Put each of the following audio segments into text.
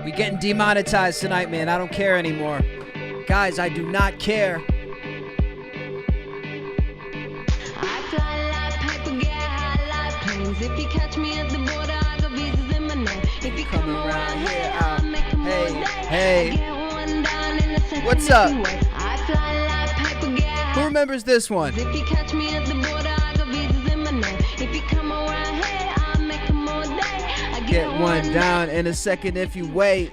We getting demonetized tonight, man. I don't care anymore. Guys, I do not care. I fly like paper, get high like planes. If you catch me at the border, I got visas in my name. If you come around here, I'll make a more day. Hey. I get one down in a second. What's up? I fly like paper, get high. Who remembers this one? If you catch me at the border, I got visas in my name. If you come around here, I'll make a more day. I Get one down in a second if you wait.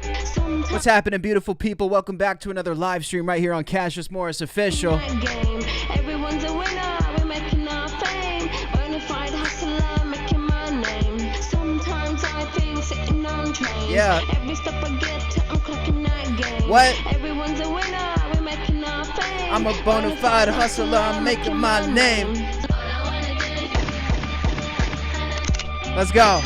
What's happening, beautiful people? Welcome back to another live stream right here on Cassius Morris Official. Everyone's a winner, we're making our fame. Bonafide hustler, making my name. Sometimes I think sitting on trains. Yeah. Every step I get, I'm clocking that game. What? Everyone's a winner, we're making our fame. I'm a bona fide hustler, I'm making my name. Let's go.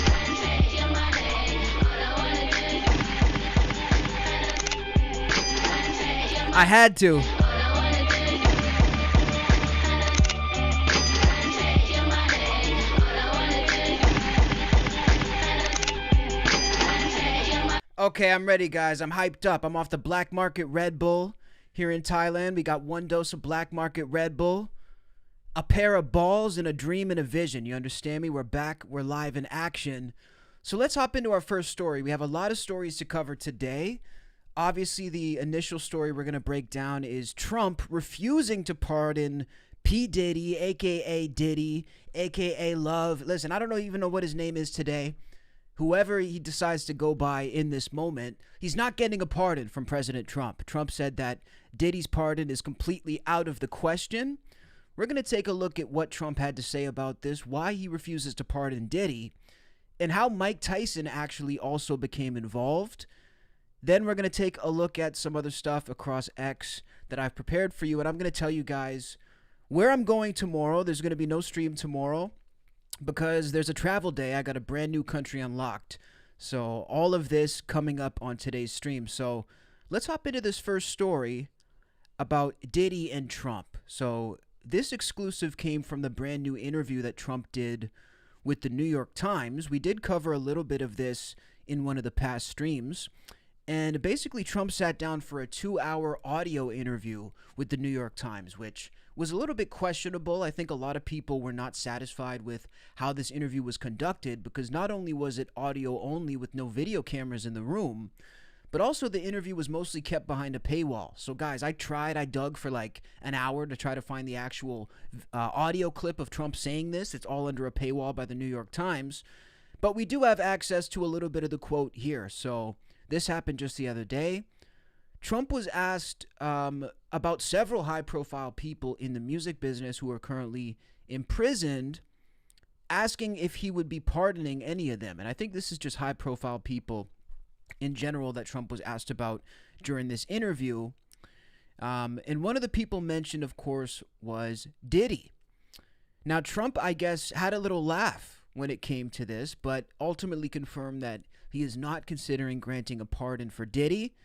I had to. Okay, I'm ready, guys. I'm hyped up. I'm off the Black Market Red Bull here in Thailand. We got one dose of Black Market Red Bull, a pair of balls, and a dream and a vision. You understand me? We're back. We're live in action. So let's hop into our first story. We have a lot of stories to cover today. Obviously, the initial story we're going to break down is Trump refusing to pardon P. Diddy, a.k.a. Diddy, a.k.a. Love. Listen, I don't even know what his name is today. Whoever he decides to go by in this moment, he's not getting a pardon from President Trump. Trump said that Diddy's pardon is completely out of the question. We're going to take a look at what Trump had to say about this, why he refuses to pardon Diddy, and how Mike Tyson actually also became involved. Then we're going to take a look at some other stuff across X that I've prepared for you. And I'm going to tell you guys where I'm going tomorrow. There's going to be no stream tomorrow because there's a travel day. I got a brand new country unlocked. So all of this coming up on today's stream. So let's hop into this first story about Diddy and Trump. So this exclusive came from the brand new interview that Trump did with the New York Times. We did cover a little bit of this in one of the past streams. And basically, Trump sat down for a 2-hour audio interview with the New York Times, which was a little bit questionable. I think a lot of people were not satisfied with how this interview was conducted because not only was it audio only with no video cameras in the room, but also the interview was mostly kept behind a paywall. So, guys, I dug for like an hour to try to find the actual audio clip of Trump saying this. It's all under a paywall by the New York Times. But we do have access to a little bit of the quote here. So this happened just the other day. Trump was asked about several high-profile people in the music business who are currently imprisoned, asking if he would be pardoning any of them. And I think this is just high-profile people in general that Trump was asked about during this interview. And one of the people mentioned, of course, was Diddy. Now, Trump, I guess, had a little laugh when it came to this, but ultimately confirmed that he is not considering granting a pardon for Diddy.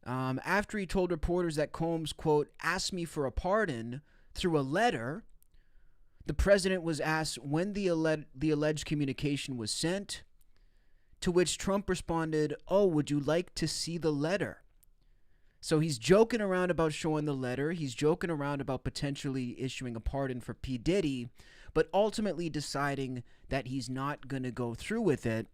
After he told reporters that Combs, quote, asked me for a pardon through a letter, the president was asked when the alleged communication was sent, to which Trump responded, oh, would you like to see the letter? So he's joking around about showing the letter. He's joking around about potentially issuing a pardon for P. Diddy, but ultimately deciding that he's not going to go through with it.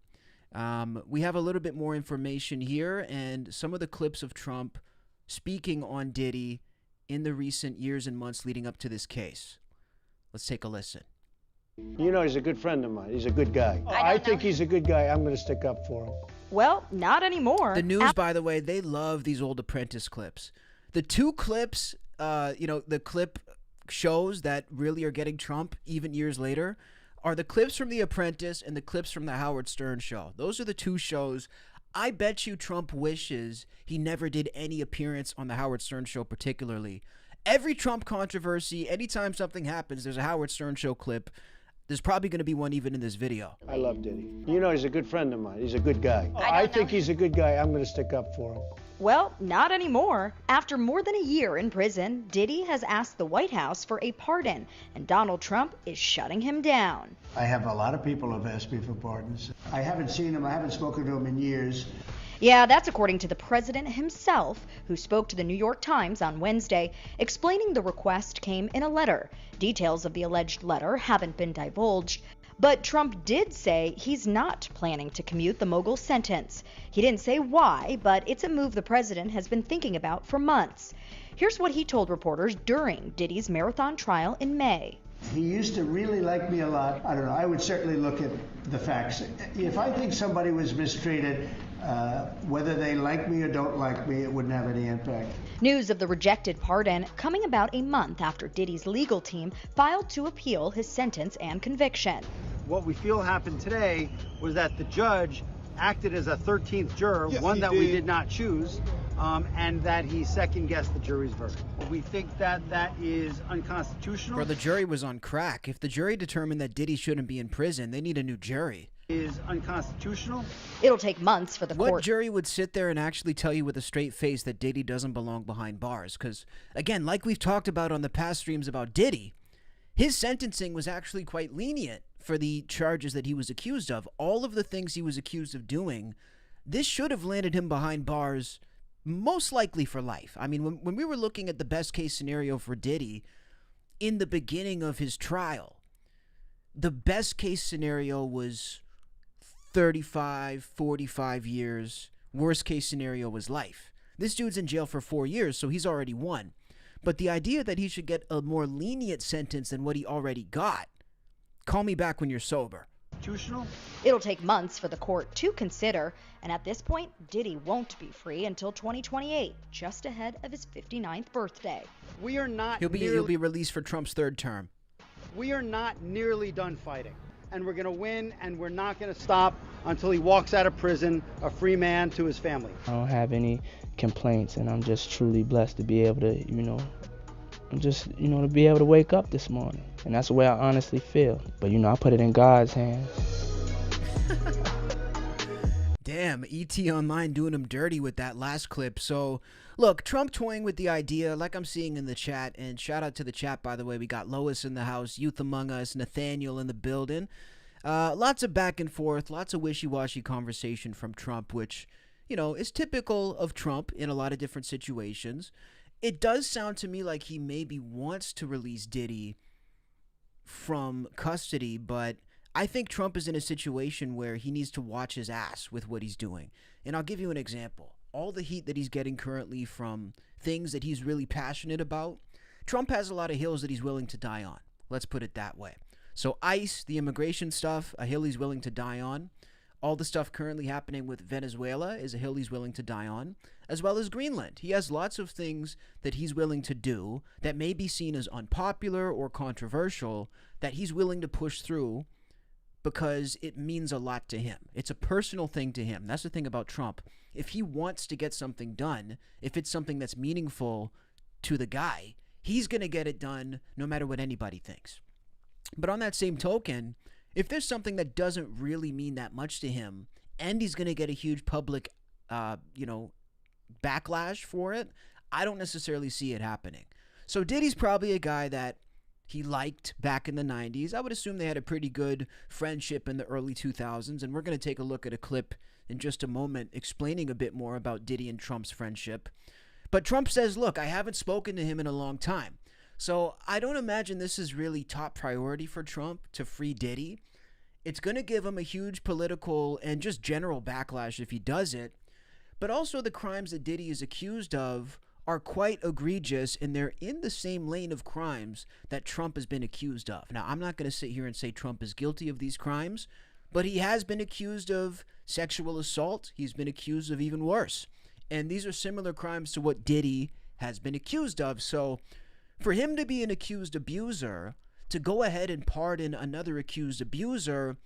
We have a little bit more information here and some of the clips of Trump speaking on Diddy in the recent years and months leading up to this case. Let's take a listen. You know, he's a good friend of mine. He's a good guy. I think he's a good guy. I'm going to stick up for him. Well, not anymore. The news, by the way, they love these old Apprentice clips. The two clips, the clip shows that really are getting Trump even years later are the clips from The Apprentice and the clips from the Howard Stern show. Those are the two shows. I bet you Trump wishes he never did any appearance on the Howard Stern show particularly. Every Trump controversy, anytime something happens, there's a Howard Stern show clip. There's probably going to be one even in this video. I love Diddy. You know, he's a good friend of mine. He's a good guy. I think he's a good guy. I'm going to stick up for him. Well, not anymore. After more than a year in prison, Diddy has asked the White House for a pardon, and Donald Trump is shutting him down. I have a lot of people who have asked me for pardons. I haven't seen him. I haven't spoken to him in years. Yeah, that's according to the president himself, who spoke to the New York Times on Wednesday, explaining the request came in a letter. Details of the alleged letter haven't been divulged, but Trump did say he's not planning to commute the mogul's sentence. He didn't say why, but it's a move the president has been thinking about for months. Here's what he told reporters during Diddy's marathon trial in May. He used to really like me a lot. I don't know. I would certainly look at the facts. If I think somebody was mistreated, whether they like me or don't like me, it wouldn't have any impact. News of the rejected pardon coming about a month after Diddy's legal team filed to appeal his sentence and conviction. What we feel happened today was that the judge acted as a 13th juror, Yes, one that he we did. did not choose, and that he second-guessed the jury's verdict. We think that that is unconstitutional. Bro, the jury was on crack. If the jury determined that Diddy shouldn't be in prison, they need a new jury. Is unconstitutional. It'll take months for the What court. jury would sit there and actually tell you with a straight face that Diddy doesn't belong behind bars? Because, again, like we've talked about on the past streams about Diddy, his sentencing was actually quite lenient for the charges that he was accused of. All of the things he was accused of doing, this should have landed him behind bars most likely for life. I mean, when we were looking at the best case scenario for Diddy in the beginning of his trial, the best case scenario was 35, 45 years. Worst case scenario was life. This dude's in jail for 4 years, so he's already won. But the idea that he should get a more lenient sentence than what he already got, call me back when you're sober. Constitutional. It'll take months for the court to consider, and at this point, Diddy won't be free until 2028, just ahead of his 59th birthday. We are not. He'll be released for Trump's third term. We are not nearly done fighting, and we're going to win, and we're not going to stop until he walks out of prison a free man to his family. I don't have any complaints, and I'm just truly blessed to be able to, to be able to wake up this morning. And that's the way I honestly feel. But, I put it in God's hands. Damn, ET Online doing him dirty with that last clip. So, look, Trump toying with the idea, like I'm seeing in the chat, and shout out to the chat, by the way. We got Lois in the house, Youth Among Us, Nathaniel in the building. Lots of back and forth, lots of wishy-washy conversation from Trump, which, is typical of Trump in a lot of different situations. It does sound to me like he maybe wants to release Diddy from custody, but I think Trump is in a situation where he needs to watch his ass with what he's doing. And I'll give you an example. All the heat that he's getting currently from things that he's really passionate about, Trump has a lot of hills that he's willing to die on. Let's put it that way. So ICE, the immigration stuff, a hill he's willing to die on. All the stuff currently happening with Venezuela is a hill he's willing to die on, as well as Greenland. He has lots of things that he's willing to do that may be seen as unpopular or controversial that he's willing to push through because it means a lot to him. It's a personal thing to him. That's the thing about Trump. If he wants to get something done, if it's something that's meaningful to the guy, he's going to get it done no matter what anybody thinks. But on that same token, if there's something that doesn't really mean that much to him and he's going to get a huge public, backlash for it, I don't necessarily see it happening. So Diddy's probably a guy that he liked back in the 90s. I would assume they had a pretty good friendship in the early 2000s, and we're going to take a look at a clip in just a moment explaining a bit more about Diddy and Trump's friendship. But Trump says, look, I haven't spoken to him in a long time. So I don't imagine this is really top priority for Trump to free Diddy. It's going to give him a huge political and just general backlash if he does it. But also the crimes that Diddy is accused of are quite egregious, and they're in the same lane of crimes that Trump has been accused of. Now, I'm not going to sit here and say Trump is guilty of these crimes, but he has been accused of sexual assault. He's been accused of even worse. And these are similar crimes to what Diddy has been accused of. So for him to be an accused abuser, to go ahead and pardon another accused abuser,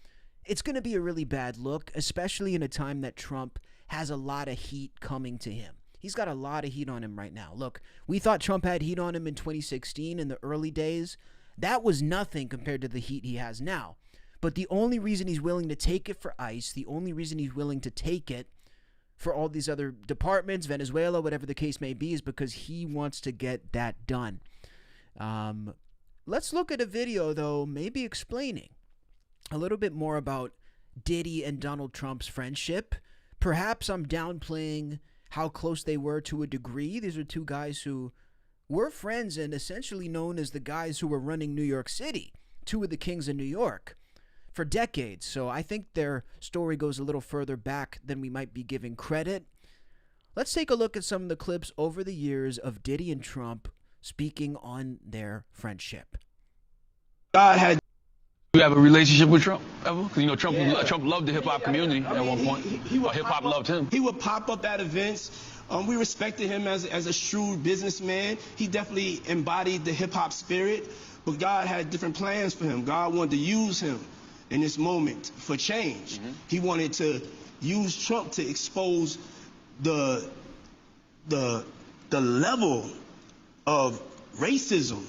it's going to be a really bad look, especially in a time that Trump has a lot of heat coming to him. He's got a lot of heat on him right now. Look, we thought Trump had heat on him in 2016 in the early days. That was nothing compared to the heat he has now. But the only reason he's willing to take it for ICE, the only reason he's willing to take it for all these other departments, Venezuela, whatever the case may be, is because he wants to get that done. Let's look at a video, though, maybe explaining a little bit more about Diddy and Donald Trump's friendship. Perhaps I'm downplaying how close they were to a degree. These are two guys who were friends and essentially known as the guys who were running New York City, two of the kings of New York, for decades. So I think their story goes a little further back than we might be giving credit. Let's take a look at some of the clips over the years of Diddy and Trump speaking on their friendship. God had. You have a relationship with Trump ever? 'Cause, you know, Trump loved the hip hop community at one point. Hip hop loved him. He would pop up at events. We respected him as a shrewd businessman. He definitely embodied the hip hop spirit, but God had different plans for him. God wanted to use him in this moment for change. He wanted to use Trump to expose the level of racism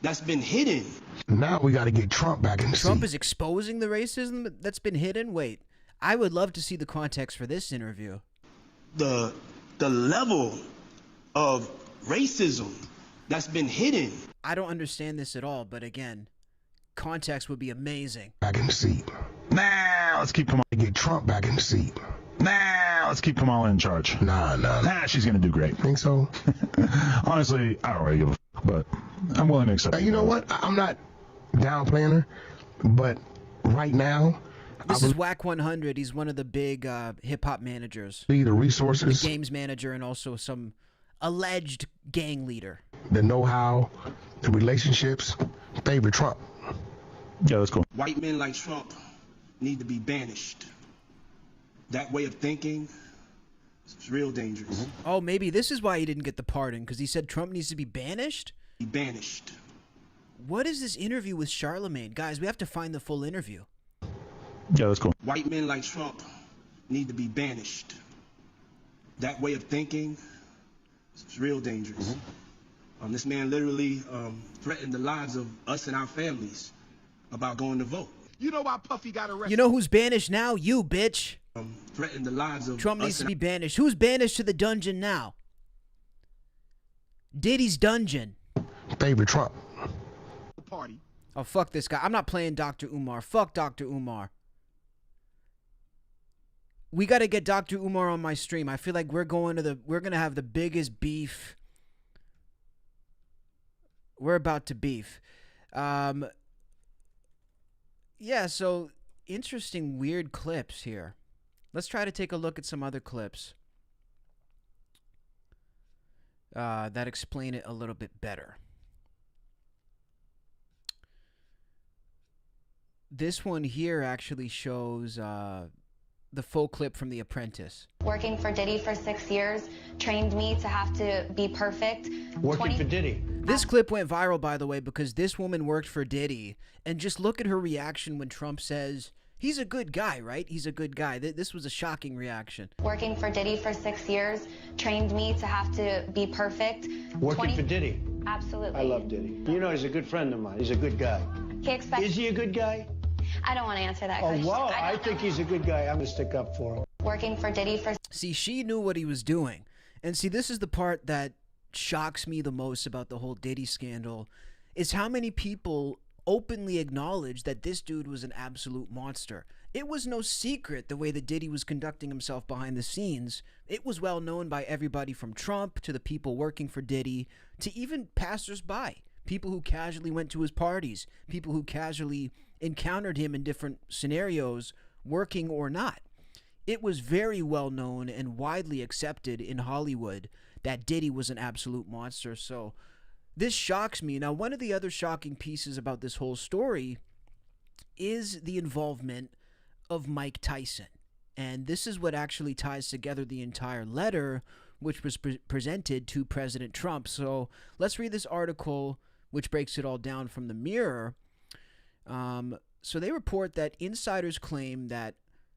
that's been hidden. Now we got to get Trump back in the Trump seat. is exposing the racism that's been hidden? Wait, I would love to see the context for this interview. The level of racism that's been hidden. I don't understand this at all, but again, context would be amazing. Back in the seat. Nah, let's keep Kamala. Get Trump back in the seat. Nah, let's keep Kamala in charge. Nah. She's gonna do great. Think so? Honestly, I don't really give a fuck, but I'm willing to accept. You know what? I'm not downplaying her, but right now, This is Whack 100. He's one of the big hip-hop managers. the resources, The games manager and also some alleged gang leader. the know-how, the relationships, favor Trump. Yeah, that's cool. White men like Trump need to be banished. That way of thinking is real dangerous. Oh, maybe this is why he didn't get the pardon, because he said Trump needs to be banished? Be banished. What is this interview with Charlemagne? Guys, we have to find the full interview. Yeah, that's cool. White men like Trump need to be banished. That way of thinking is real dangerous. This man literally threatened the lives of us and our families about going to vote. You know why Puffy got arrested? You know who's banished now? You, bitch. Threatened the lives of Trump us needs to and be banished. Who's banished to the dungeon now? Diddy's dungeon. Favor Trump. Party. Oh, fuck this guy. I'm not playing Dr. Umar. Fuck Dr. Umar. We got to get Dr. Umar on my stream. I feel like we're going to have the biggest beef. We're about to beef. Yeah, so interesting, weird clips here. Let's try to take a look at some other clips that explain it a little bit better. This one here actually shows the full clip from The Apprentice. Working for Diddy for 6 years trained me to have to be perfect. Working for Diddy. This clip went viral, by the way, because this woman worked for Diddy. And just look at her reaction when Trump says, he's a good guy, right? He's a good guy. This was a shocking reaction. Working for Diddy for 6 years trained me to have to be perfect. Working for Diddy. Absolutely. I love Diddy. You know, he's a good friend of mine. He's a good guy. He expects. Is he a good guy? I don't want to answer that Oh, question. wow. I don't think know. he's a good guy. I'm going to stick up for him. Working for Diddy for See, she knew what he was doing. And see, this is the part that shocks me the most about the whole Diddy scandal, is how many people openly acknowledge that this dude was an absolute monster. It was no secret the way that Diddy was conducting himself behind the scenes. It was well known by everybody from Trump to the people working for Diddy to even passersby, people who casually went to his parties, people who casually encountered him in different scenarios, working or not. It was very well known and widely accepted in Hollywood that Diddy was an absolute monster. So this shocks me. Now, one of the other shocking pieces about this whole story is the involvement of Mike Tyson. And this is what actually ties together the entire letter, which was presented to President Trump. So let's read this article, which breaks it all down from the Mirror. So they report that insiders claim that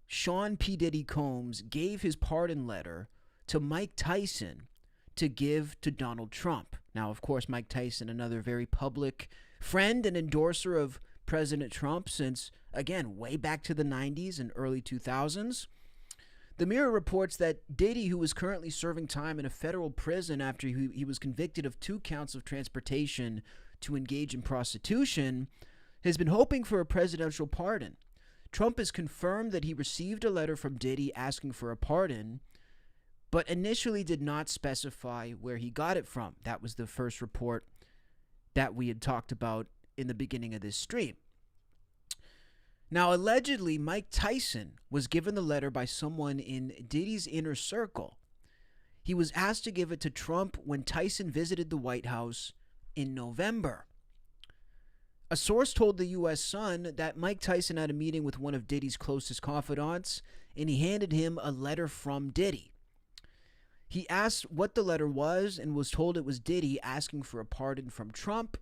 Sean P. Diddy Combs gave his pardon letter to Mike Tyson to give to Donald Trump. Now, of course, Mike Tyson, another very public friend and endorser of President Trump since, again, way back to the 90s and early 2000s. The Mirror reports that Diddy, who is currently serving time in a federal prison after he was convicted of 2 counts of transportation to engage in prostitution, has been hoping for a presidential pardon. Trump has confirmed that he received a letter from Diddy asking for a pardon, but initially did not specify where he got it from. That was the first report that we had talked about in the beginning of this stream. Now, allegedly, Mike Tyson was given the letter by someone in Diddy's inner circle. He was asked to give it to Trump when Tyson visited the White House in November. A source told the U.S. Sun that Mike Tyson had a meeting with one of Diddy's closest confidants, and he handed him a letter from Diddy. He asked what the letter was and was told it was Diddy asking for a pardon from Trump.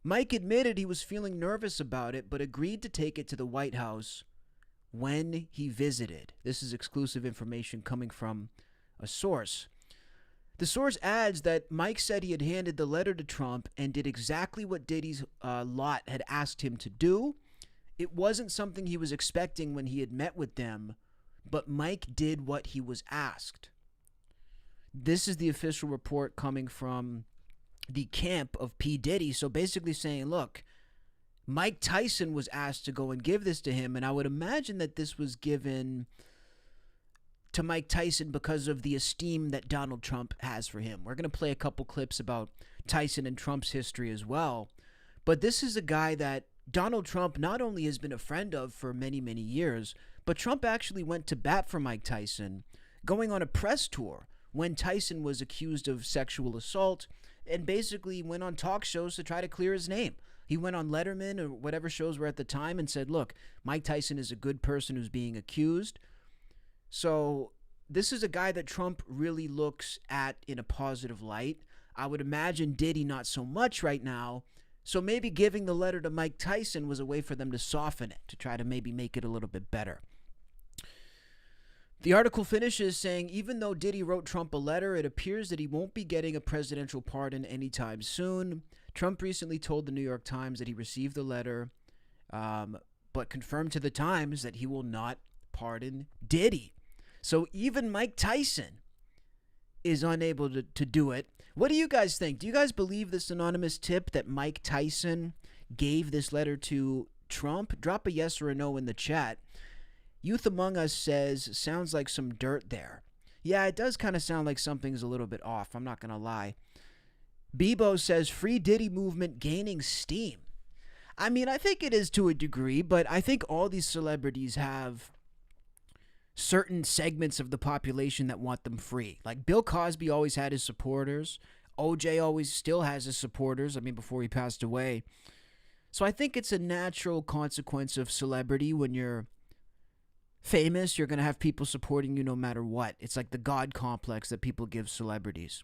Mike admitted he was feeling nervous about it, but agreed to take it to the White House when he visited. This is exclusive information coming from a source. The source adds that Mike said he had handed the letter to Trump and did exactly what Diddy's lot had asked him to do. It wasn't something he was expecting when he had met with them, but Mike did what he was asked. This is the official report coming from the camp of P. Diddy. So basically saying, look, Mike Tyson was asked to go and give this to him, and I would imagine that this was given to Mike Tyson because of the esteem that Donald Trump has for him. We're going to play a couple clips about Tyson and Trump's history as well, but this is a guy that Donald Trump not only has been a friend of for many, many years, but Trump actually went to bat for Mike Tyson, going on a press tour when Tyson was accused of sexual assault, and basically went on talk shows to try to clear his name. He went on Letterman or whatever shows were at the time and said, look, Mike Tyson is a good person who's being accused. So this is a guy that Trump really looks at in a positive light. I would imagine Diddy not so much right now. So maybe giving the letter to Mike Tyson was a way for them to soften it, to try to maybe make it a little bit better. The article finishes saying, even though Diddy wrote Trump a letter, it appears that he won't be getting a presidential pardon anytime soon. Trump recently told the New York Times that he received the letter, but confirmed to the Times that he will not pardon Diddy. So even Mike Tyson is unable to do it. What do you guys think? Do you guys believe this anonymous tip that Mike Tyson gave this letter to Trump? Drop a yes or a no in the chat. Youth Among Us says, sounds like some dirt there. Yeah, it does kind of sound like something's a little bit off. I'm not going to lie. Bebo says, free Diddy movement gaining steam. I mean, I think it is to a degree, but I think all these celebrities have certain segments of the population that want them free. Like Bill Cosby always had his supporters. OJ always still has his supporters. I mean, before he passed away. So I think it's a natural consequence of celebrity. When you're famous, you're going to have people supporting you no matter what. It's like the God complex that people give celebrities.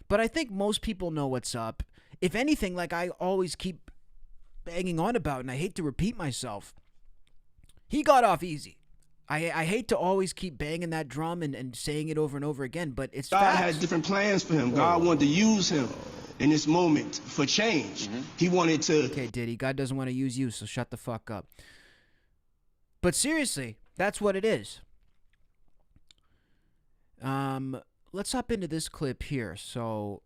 But I think most people know what's up. If anything, like I always keep banging on about, and I hate to repeat myself, he got off easy. I hate to always keep banging that drum and saying it over and over again, but it's God facts. had different plans for him. God wanted to use him in this moment for change. He wanted to... Okay, Diddy, God doesn't want to use you, so shut the fuck up. But seriously, that's what it is. Let's hop into this clip here. So,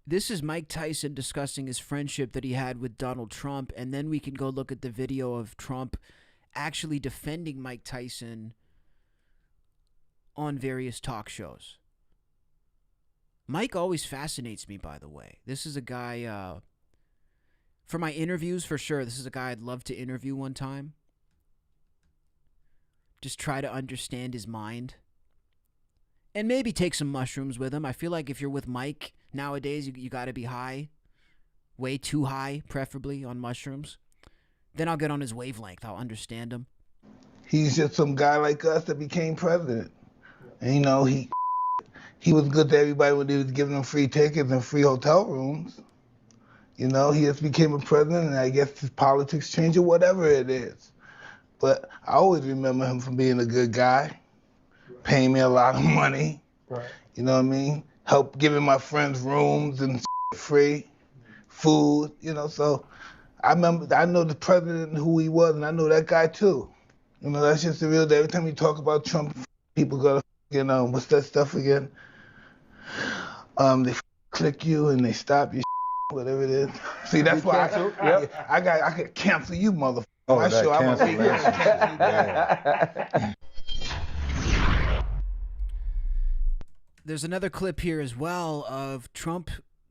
this is Mike Tyson discussing his friendship that he had with Donald Trump, and then we can go look at the video of Trump actually defending Mike Tyson on various talk shows. Mike always fascinates me, by the way. This is a guy, for my interviews, for sure, this is a guy I'd love to interview one time. Just try to understand his mind. And maybe take some mushrooms with him. I feel like if you're with Mike nowadays, you got to be high. Way too high, preferably, on mushrooms. Then I'll get on his wavelength. I'll understand him. He's just some guy like us that became president. And, you know, he was good to everybody when he was giving them free tickets and free hotel rooms. You know, he just became a president, and I guess his politics changed or whatever it is. But I always remember him from being a good guy, paying me a lot of money. Right. You know what I mean? Help giving my friends rooms and free food, you know, so I know the president, who he was, and I know that guy too. You know, that's just the real deal. Every time you talk about Trump, people go, what's that stuff again? They click you and they stop you, whatever it is. See, that's why I could cancel you, motherfucker. Oh, My that show, I'm cancel, cancel you. There's another clip here as well of Trump.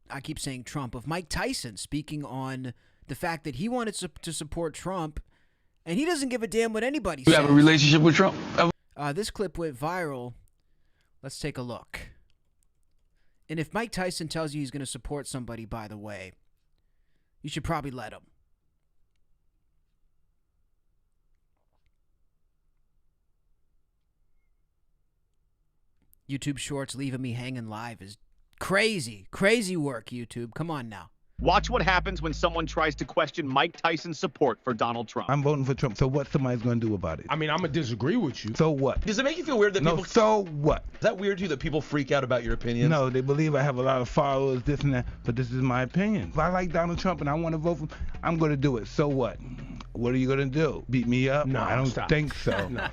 I keep saying Trump, of Mike Tyson speaking on the fact that he wanted to support Trump, and he doesn't give a damn what anybody says. You have a relationship with Trump? This clip went viral. Let's take a look. And if Mike Tyson tells you he's going to support somebody, by the way, you should probably let him. YouTube Shorts leaving me hanging live is crazy. Crazy work, YouTube. Come on now. Watch what happens when someone tries to question Mike Tyson's support for Donald Trump. I'm voting for Trump, so what somebody's going to do about it? I mean, I'm going to disagree with you. So what? Does it make you feel weird that people... so what? Is that weird to you that people freak out about your opinions? No, they believe I have a lot of followers, this and that, but this is my opinion. If I like Donald Trump and I want to vote for him, I'm going to do it. So what? What are you going to do? Beat me up? No, I don't think so. No.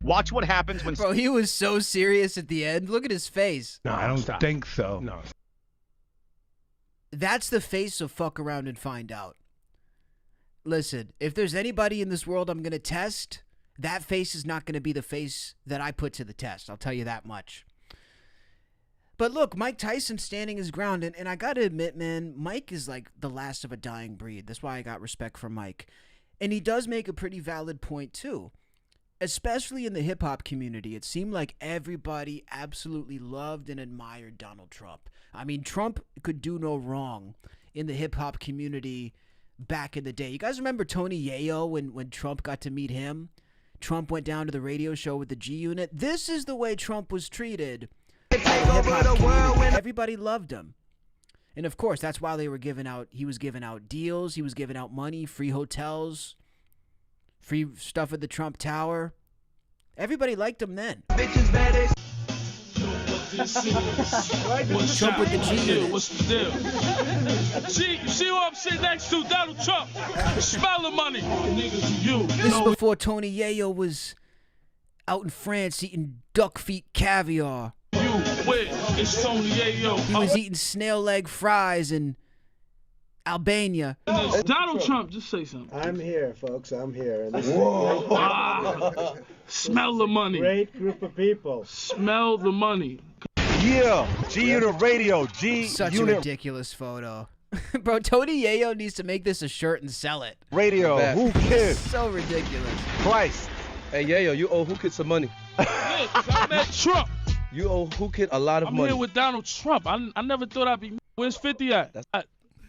Watch what happens when... Bro, he was so serious at the end. Look at his face. No, I don't think so. No. That's the face of fuck around and find out. Listen, if there's anybody in this world I'm going to test, that face is not going to be the face that I put to the test. I'll tell you that much. But look, Mike Tyson standing his ground. And I got to admit, man, Mike is like the last of a dying breed. That's why I got respect for Mike. And he does make a pretty valid point, too. Especially in the hip-hop community, it seemed like everybody absolutely loved and admired Donald Trump. I mean, Trump could do no wrong in the hip-hop community back in the day. You guys remember Tony Yayo when Trump got to meet him? Trump went down to the radio show with the G Unit. This is the way Trump was treated by the hip-hop community. Everybody loved him. And, of course, that's why he was giving out deals. He was giving out money, free hotels, free stuff at the Trump Tower. Everybody liked him then. Trump with the G Unit. What's the deal? See, you see what I'm sitting next to? Donald Trump. Smell the money. This is before Tony Yayo was out in France eating duck feet caviar. It's Tony Yayo. He was eating snail leg fries in Albania. Donald Trump, just say something. I'm here, folks. I'm here. And this Smell the money. Great group of people. Smell the money. Yeah, G Unit Radio. Such a ridiculous photo. Bro, Tony Yayo needs to make this a shirt and sell it. Radio. Who cares? So ridiculous. Christ. Hey, Yayo, you owe Who Kid some money. Yeah, I met Trump. You owe Who Kid a lot of money. I'm here with Donald Trump. I never thought I'd be... Where's 50 at? That's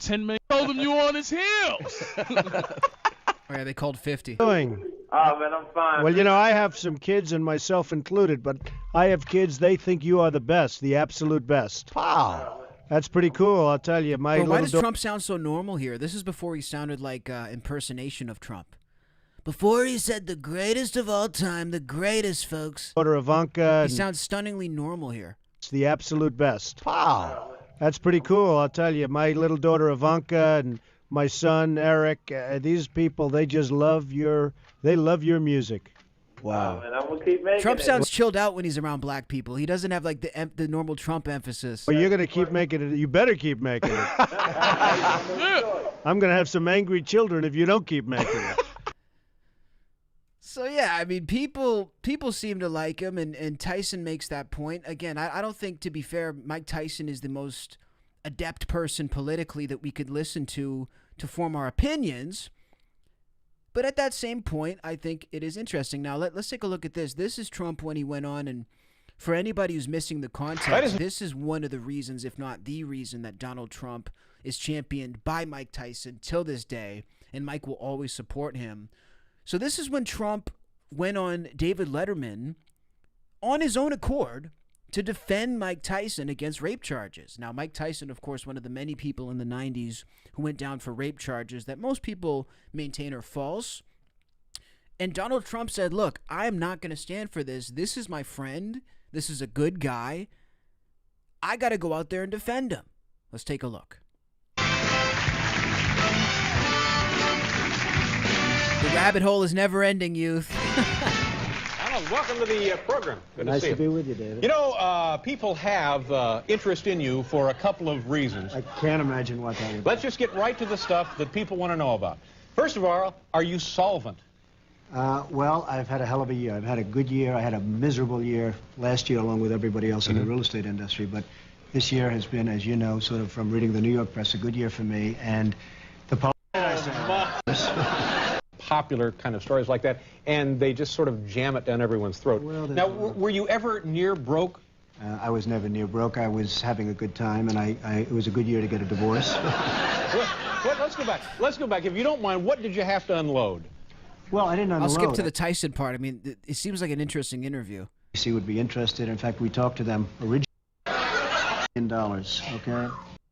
10 million. Told him you on his heels. Oh, yeah, they called 50. Doing? Oh, man, I'm fine. Well, you know, I have some kids, and myself included, but I have kids, they think you are the best, the absolute best. Wow. That's pretty cool, I'll tell you. Why does Trump sound so normal here? This is before he sounded like impersonation of Trump. Before he said the greatest of all time, the greatest, folks. Daughter Ivanka. He sounds stunningly normal here. It's the absolute best. Wow. That's pretty cool, I'll tell you. My little daughter Ivanka and my son Eric, these people, they just love your music. Wow. Man, I'm gonna keep making Trump it. sounds chilled out when he's around black people. He doesn't have like the normal Trump emphasis. Well, you're going to keep making it. You better keep making it. I'm going to have some angry children if you don't keep making it. So, yeah, I mean, people seem to like him, and Tyson makes that point. Again, I don't think, to be fair, Mike Tyson is the most adept person politically that we could listen to form our opinions. But at that same point, I think it is interesting. Now, let's take a look at this. This is Trump when he went on, and for anybody who's missing the context, this is one of the reasons, if not the reason, that Donald Trump is championed by Mike Tyson till this day, and Mike will always support him. So this is when Trump went on David Letterman on his own accord to defend Mike Tyson against rape charges. Now, Mike Tyson, of course, one of the many people in the 90s who went down for rape charges that most people maintain are false. And Donald Trump said, look, I am not going to stand for this. This is my friend. This is a good guy. I got to go out there and defend him. Let's take a look. The rabbit hole is never ending, youth. Donald, welcome to the program. Good Nice to see to be with you, David. You know, people have interest in you for a couple of reasons. I can't imagine what that would be. Let's just get right to the stuff that people want to know about. First of all, are you solvent? Well, I've had a hell of a year. I've had a good year. I had a miserable year last year along with everybody else in the real estate industry. But this year has been, as you know, sort of from reading the New York press, a good year for me. And the popular kind of stories like that, and they just sort of jam it down everyone's throat. Well, now, were you ever near broke? I was never near broke. I was having a good time, and it was a good year to get a divorce. Let's go back. Let's go back. If you don't mind, what did you have to unload? Well, I didn't unload. I'll skip to the Tyson part. I mean, it seems like an interesting interview. CBC would be interested. In fact, we talked to them originally in dollars, okay?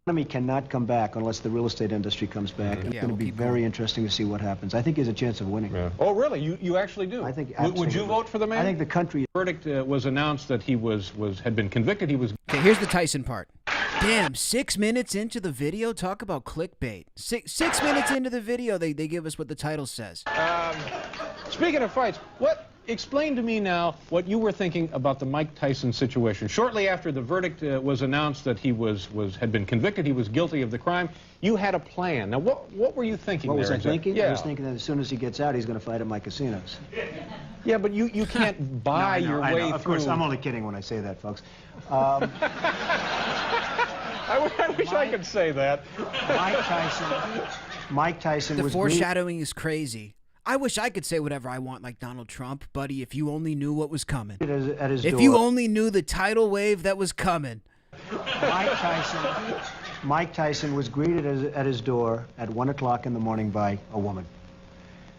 The economy cannot come back unless the real estate industry comes back. It's going to be very interesting to see what happens. I think he has a chance of winning. Yeah. Oh, really? You actually do? I think Would you vote for the man? I think the country... Verdict was announced that he had been convicted. He was... Okay, here's the Tyson part. Damn, 6 minutes into the video, talk about clickbait. Six minutes into the video, they give us what the title says. Speaking of fights, explain to me now what you were thinking about the Mike Tyson situation. Shortly after the verdict was announced that he had been convicted, he was guilty of the crime, you had a plan. Now, what were you thinking What there? was I thinking? Yeah. I was thinking that as soon as he gets out, he's going to fight at my casinos. Yeah, but you can't buy your way through... Of course, I'm only kidding when I say that, folks. I wish I could say that. Mike Tyson The was... foreshadowing is crazy. I wish I could say whatever I want like Donald Trump, buddy, if you only knew what was coming. At his if door. you only knew the tidal wave that was coming. Mike Tyson was greeted at his door at 1 o'clock in the morning by a woman.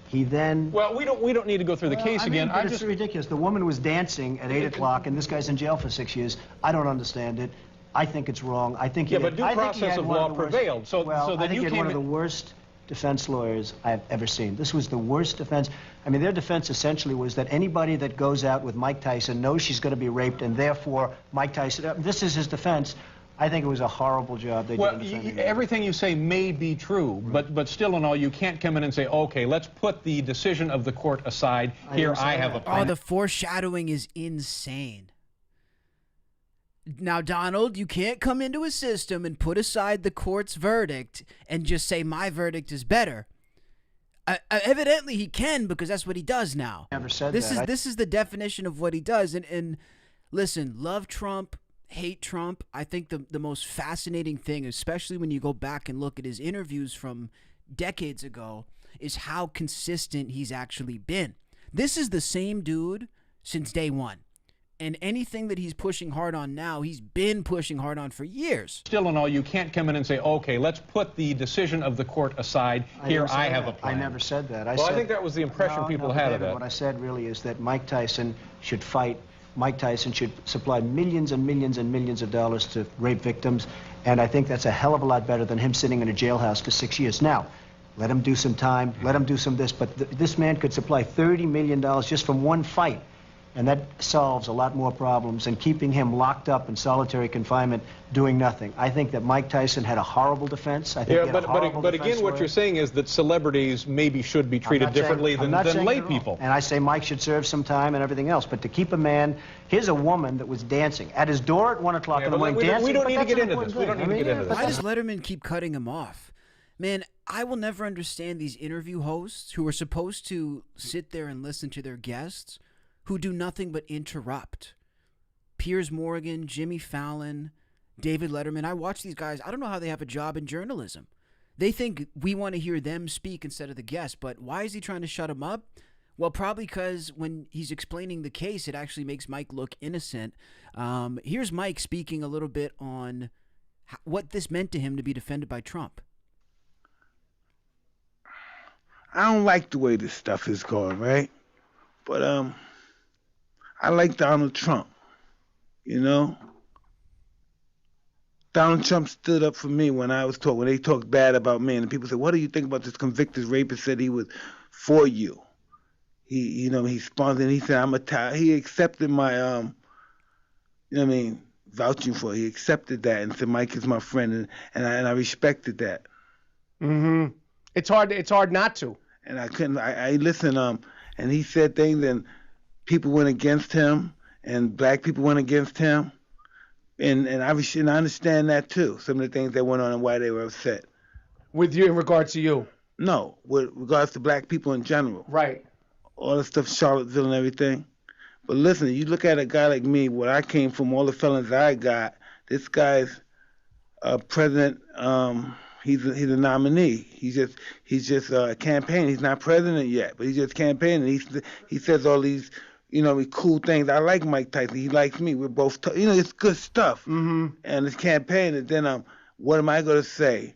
He then... Well, we don't need to go through the case again. But it's ridiculous. The woman was dancing at 8 o'clock, and this guy's in jail for 6 years. I don't understand it. I think it's wrong. I think but due process of law prevailed. So I think you he had came one of the worst defense lawyers I have ever seen. This was the worst defense. I mean, their defense essentially was that anybody that goes out with Mike Tyson knows she's going to be raped, and therefore Mike Tyson... This is his defense. I think it was a horrible job they did in defending him. Everything you say may be true, but still in all, you can't come in and say, okay, let's put the decision of the court aside. Here, I have a plan. Oh, the foreshadowing is insane. Now, Donald, you can't come into a system and put aside the court's verdict and just say my verdict is better. Evidently, he can, because that's what he does now. Never said this that. This is the definition of what he does. And listen, love Trump, hate Trump. I think the most fascinating thing, especially when you go back and look at his interviews from decades ago, is how consistent he's actually been. This is the same dude since day one. And anything that he's pushing hard on now, he's been pushing hard on for years. Still in all, you can't come in and say, okay, let's put the decision of the court aside. Here, I have a plan. I never said that. I think that was the impression people had of that. What I said really is that Mike Tyson should fight. Mike Tyson should supply millions and millions and millions of dollars to rape victims. And I think that's a hell of a lot better than him sitting in a jailhouse for 6 years. Now, let him do some time. Let him do some this. But this man could supply $30 million just from one fight. And that solves a lot more problems than keeping him locked up in solitary confinement doing nothing. I think that Mike Tyson had a horrible defense. I think but again, what you're saying is that celebrities maybe should be treated differently than lay people. And I say Mike should serve some time and everything else. But to keep a man, here's a woman that was dancing at his door at 1 o'clock in the morning dancing. We don't need to get into this. We don't need to get into this. Why does Letterman keep cutting him off? Man, I will never understand these interview hosts who are supposed to sit there and listen to their guests, who do nothing but interrupt. Piers Morgan, Jimmy Fallon, David Letterman. I watch these guys. I don't know how they have a job in journalism. They think we want to hear them speak instead of the guest, but why is he trying to shut him up? Well, probably because when he's explaining the case, it actually makes Mike look innocent. Here's Mike speaking a little bit on what this meant to him to be defended by Trump. I don't like the way this stuff is going, right? But I like Donald Trump, you know? Donald Trump stood up for me when they talked bad about me, and people said, what do you think about this convicted rapist? Said he was for you. He responded, and he said, he accepted my, vouching for it. He accepted that and said, Mike is my friend, and I respected that. Mm-hmm. It's hard not to. And I couldn't, I listen, and he said things, and people went against him, and black people went against him, and I understand that too. Some of the things that went on and why they were upset. With you, in regards to you? No, with regards to black people in general. Right. All the stuff, Charlottesville and everything. But listen, you look at a guy like me, where I came from, all the felons I got. This guy's president. He's a nominee. He's just campaigning. He's not president yet, but he's just campaigning. He says all these, cool things. I like Mike Tyson. He likes me. We're both, it's good stuff. Mm-hmm. And it's campaign. And then what am I gonna say?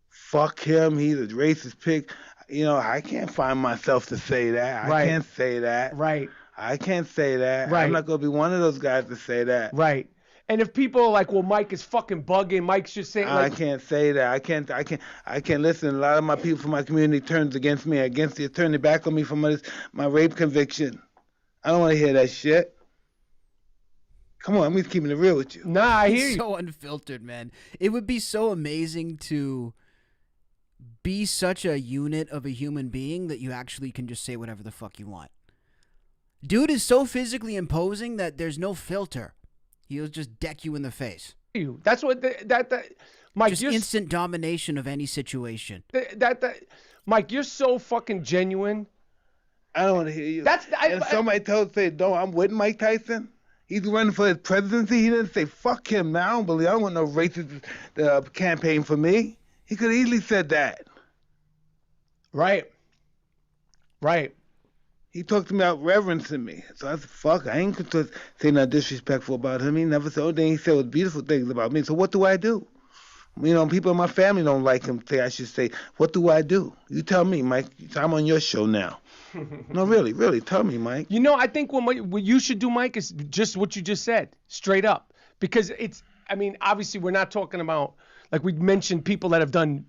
Fuck him. He's a racist pig. I can't find myself to say that. Right. I can't say that. Right. I can't say that. Right. I'm not gonna be one of those guys to say that. Right. And if people are like, well, Mike is fucking bugging, Mike's just saying, like, I can't say that. I can't listen. A lot of my people from my community turns against me, turn their back on me for my rape conviction. I don't want to hear that shit. Come on, I'm just keeping it real with you. Nah, I hear He's you. so unfiltered, man. It would be so amazing to be such a unit of a human being that you actually can just say whatever the fuck you want. Dude is so physically imposing that there's no filter. He'll just deck you in the face. That's what Mike. Just instant domination of any situation. Mike, you're so fucking genuine. I don't want to hear you. And somebody say, "No, I'm with Mike Tyson. He's running for his presidency." He didn't say, "Fuck him." Now I don't believe. I don't want no racist campaign for me. He could have easily said that. Right. Right. He talked to me about reverencing me. So I said, fuck, I ain't going to say nothing disrespectful about him. He never said, he said was beautiful things about me. So what do I do? People in my family don't like him. I should say, what do I do? You tell me, Mike. I'm on your show now. No, really, tell me, Mike. I think what you should do, Mike, is just what you just said, straight up. Because obviously we're not talking about, like we mentioned, people that have done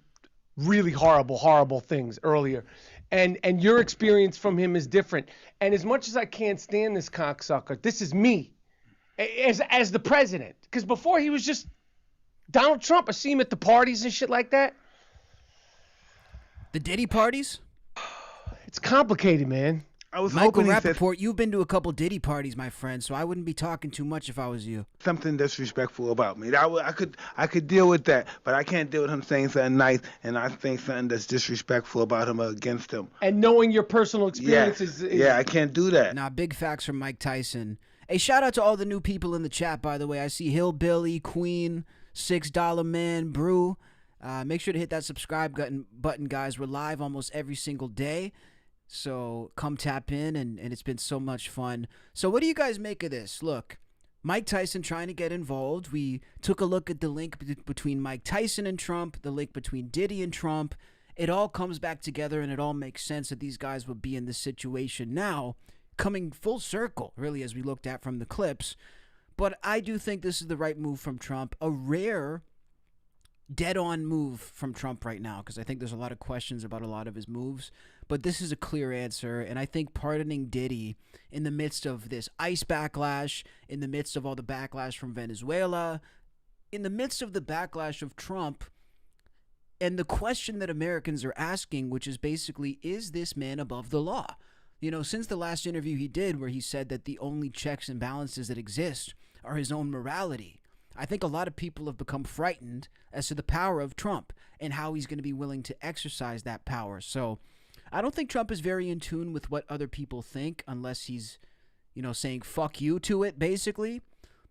really horrible things earlier. And your experience from him is different. And as much as I can't stand this cocksucker, this is me as the president. Because before he was just Donald Trump. I see him at the parties and shit like that. The Diddy parties? It's complicated, man. I was Michael hoping he said Rappaport, you've been to a couple Diddy parties, my friend, so I wouldn't be talking too much if I was you. something disrespectful about me. I could deal with that, but I can't deal with him saying something nice and I think something that's disrespectful about him or against him. And knowing your personal experiences. Yeah, I can't do that. Nah, big facts from Mike Tyson. Hey, shout out to all the new people in the chat, by the way. I see Hillbilly, Queen, $6 Man, Brew. Make sure to hit that subscribe button, guys. We're live almost every single day. So come tap in, and it's been so much fun. So what do you guys make of this? Look, Mike Tyson trying to get involved. We took a look at the link between Mike Tyson and Trump, the link between Diddy and Trump. It all comes back together, and it all makes sense that these guys would be in this situation now, coming full circle, really, as we looked at from the clips. But I do think this is the right move from Trump, a rare dead-on move from Trump right now, because I think there's a lot of questions about a lot of his moves. But this is a clear answer, and I think pardoning Diddy in the midst of this ICE backlash, in the midst of all the backlash from Venezuela, in the midst of the backlash of Trump, and the question that Americans are asking, which is basically, is this man above the law? You know, since the last interview he did where he said that the only checks and balances that exist are his own morality, I think a lot of people have become frightened as to the power of Trump and how he's going to be willing to exercise that power. So I don't think Trump is very in tune with what other people think unless he's, saying fuck you to it, basically.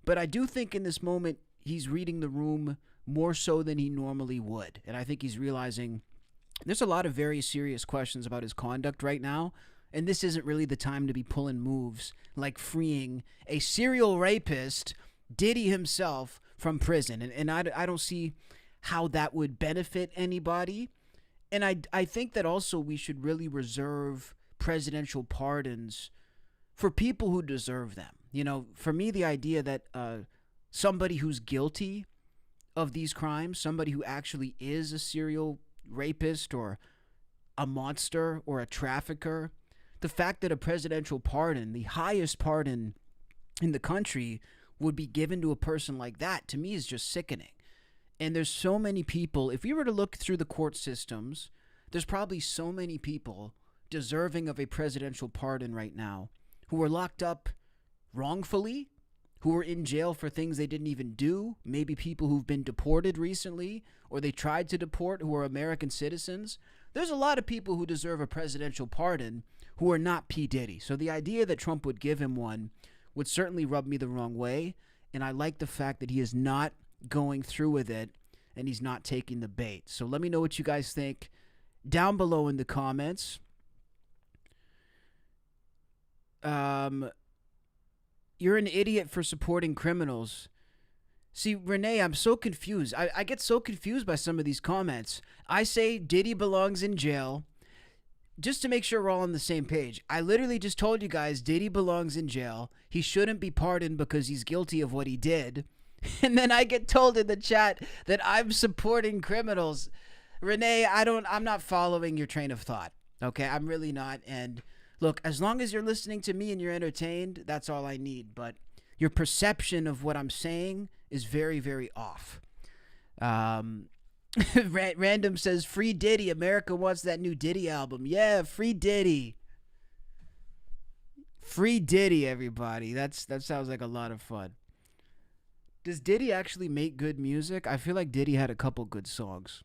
But I do think in this moment he's reading the room more so than he normally would. And I think he's realizing there's a lot of very serious questions about his conduct right now. And this isn't really the time to be pulling moves like freeing a serial rapist, Diddy himself, from prison. And I don't see how that would benefit anybody. And I think that also we should really reserve presidential pardons for people who deserve them. For me, the idea that somebody who's guilty of these crimes, somebody who actually is a serial rapist or a monster or a trafficker, the fact that a presidential pardon, the highest pardon in the country, would be given to a person like that, to me is just sickening. And there's so many people, if we were to look through the court systems, there's probably so many people deserving of a presidential pardon right now, who are locked up wrongfully, who are in jail for things they didn't even do, maybe people who've been deported recently, or they tried to deport, who are American citizens. There's a lot of people who deserve a presidential pardon who are not P. Diddy. So the idea that Trump would give him one would certainly rub me the wrong way, and I like the fact that he is not going through with it and he's not taking the bait. So let me know what you guys think down below in the comments. You're an idiot for supporting criminals. See, Renee, I'm so confused. I get so confused by some of these comments. I say Diddy belongs in jail. Just to make sure we're all on the same page, I literally just told you guys Diddy belongs in jail. He shouldn't be pardoned because he's guilty of what he did. And then I get told in the chat that I'm supporting criminals. Renee, I'm not following your train of thought. Okay, I'm really not. And look, as long as you're listening to me and you're entertained, that's all I need. But your perception of what I'm saying is very, very off. Random says, free Diddy. America wants that new Diddy album. Yeah, free Diddy. Free Diddy, everybody. That sounds like a lot of fun. Does Diddy actually make good music? I feel like Diddy had a couple good songs.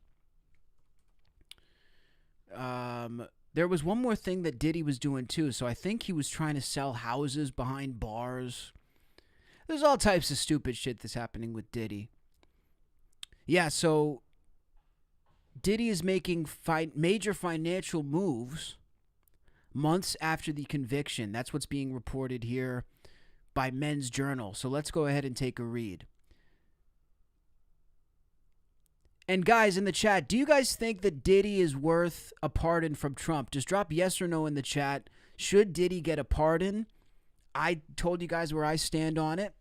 There was one more thing that Diddy was doing too. So I think he was trying to sell houses behind bars. There's all types of stupid shit that's happening with Diddy. Yeah, so Diddy is making major financial moves months after the conviction. That's what's being reported here by Men's Journal. So let's go ahead and take a read. And guys in the chat, do you guys think that Diddy is worth a pardon from Trump? Just drop yes or no in the chat. Should Diddy get a pardon? I told you guys where I stand on it.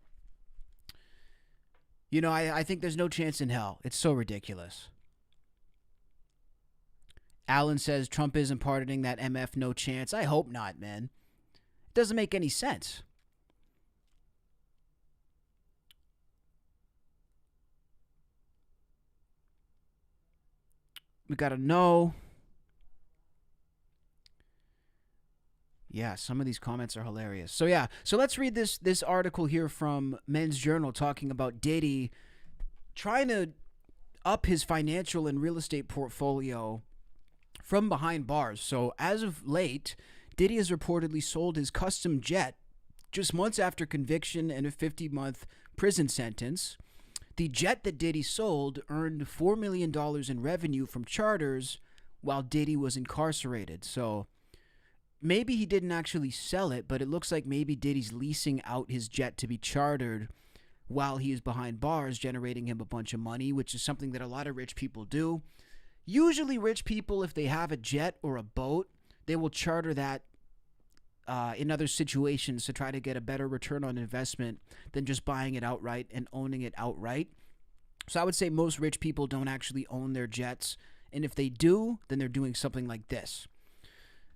You know, I think there's no chance in hell. It's so ridiculous. Alan says Trump isn't pardoning that MF, no chance. I hope not, man. It doesn't make any sense. We got to know. Yeah, some of these comments are hilarious. So yeah, so let's read this article here from Men's Journal talking about Diddy trying to up his financial and real estate portfolio from behind bars. So as of late, Diddy has reportedly sold his custom jet just months after conviction and a 50-month prison sentence. The jet that Diddy sold earned $4 million in revenue from charters while Diddy was incarcerated. So maybe he didn't actually sell it, but it looks like maybe Diddy's leasing out his jet to be chartered while he is behind bars, generating him a bunch of money, which is something that a lot of rich people do. Usually rich people, if they have a jet or a boat, they will charter that in other situations to try to get a better return on investment than just buying it outright and owning it outright. So I would say most rich people don't actually own their jets. And if they do, then they're doing something like this.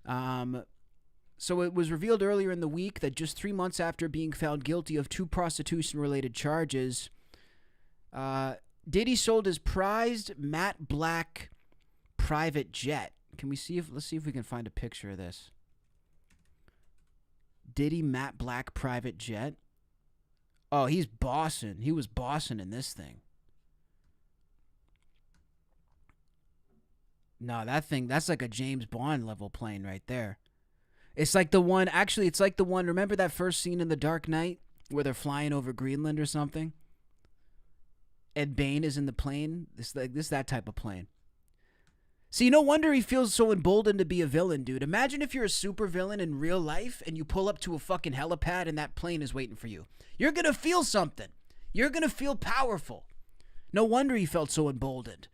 So it was revealed earlier in the week that just 3 months after being found guilty of 2 prostitution-related charges, Diddy sold his prized matte black private jet. Let's see if we can find a picture of this. Diddy matte black private jet. Oh, he's bossing. He was bossing in this thing. No, that's like a James Bond level plane right there. It's like the one, actually, it's like the one, remember that first scene in The Dark Knight where they're flying over Greenland or something? Ed Bain is in the plane. This that type of plane. See, no wonder he feels so emboldened to be a villain, dude. Imagine if you're a super villain in real life and you pull up to a fucking helipad and that plane is waiting for you. You're going to feel something. You're going to feel powerful. No wonder he felt so emboldened.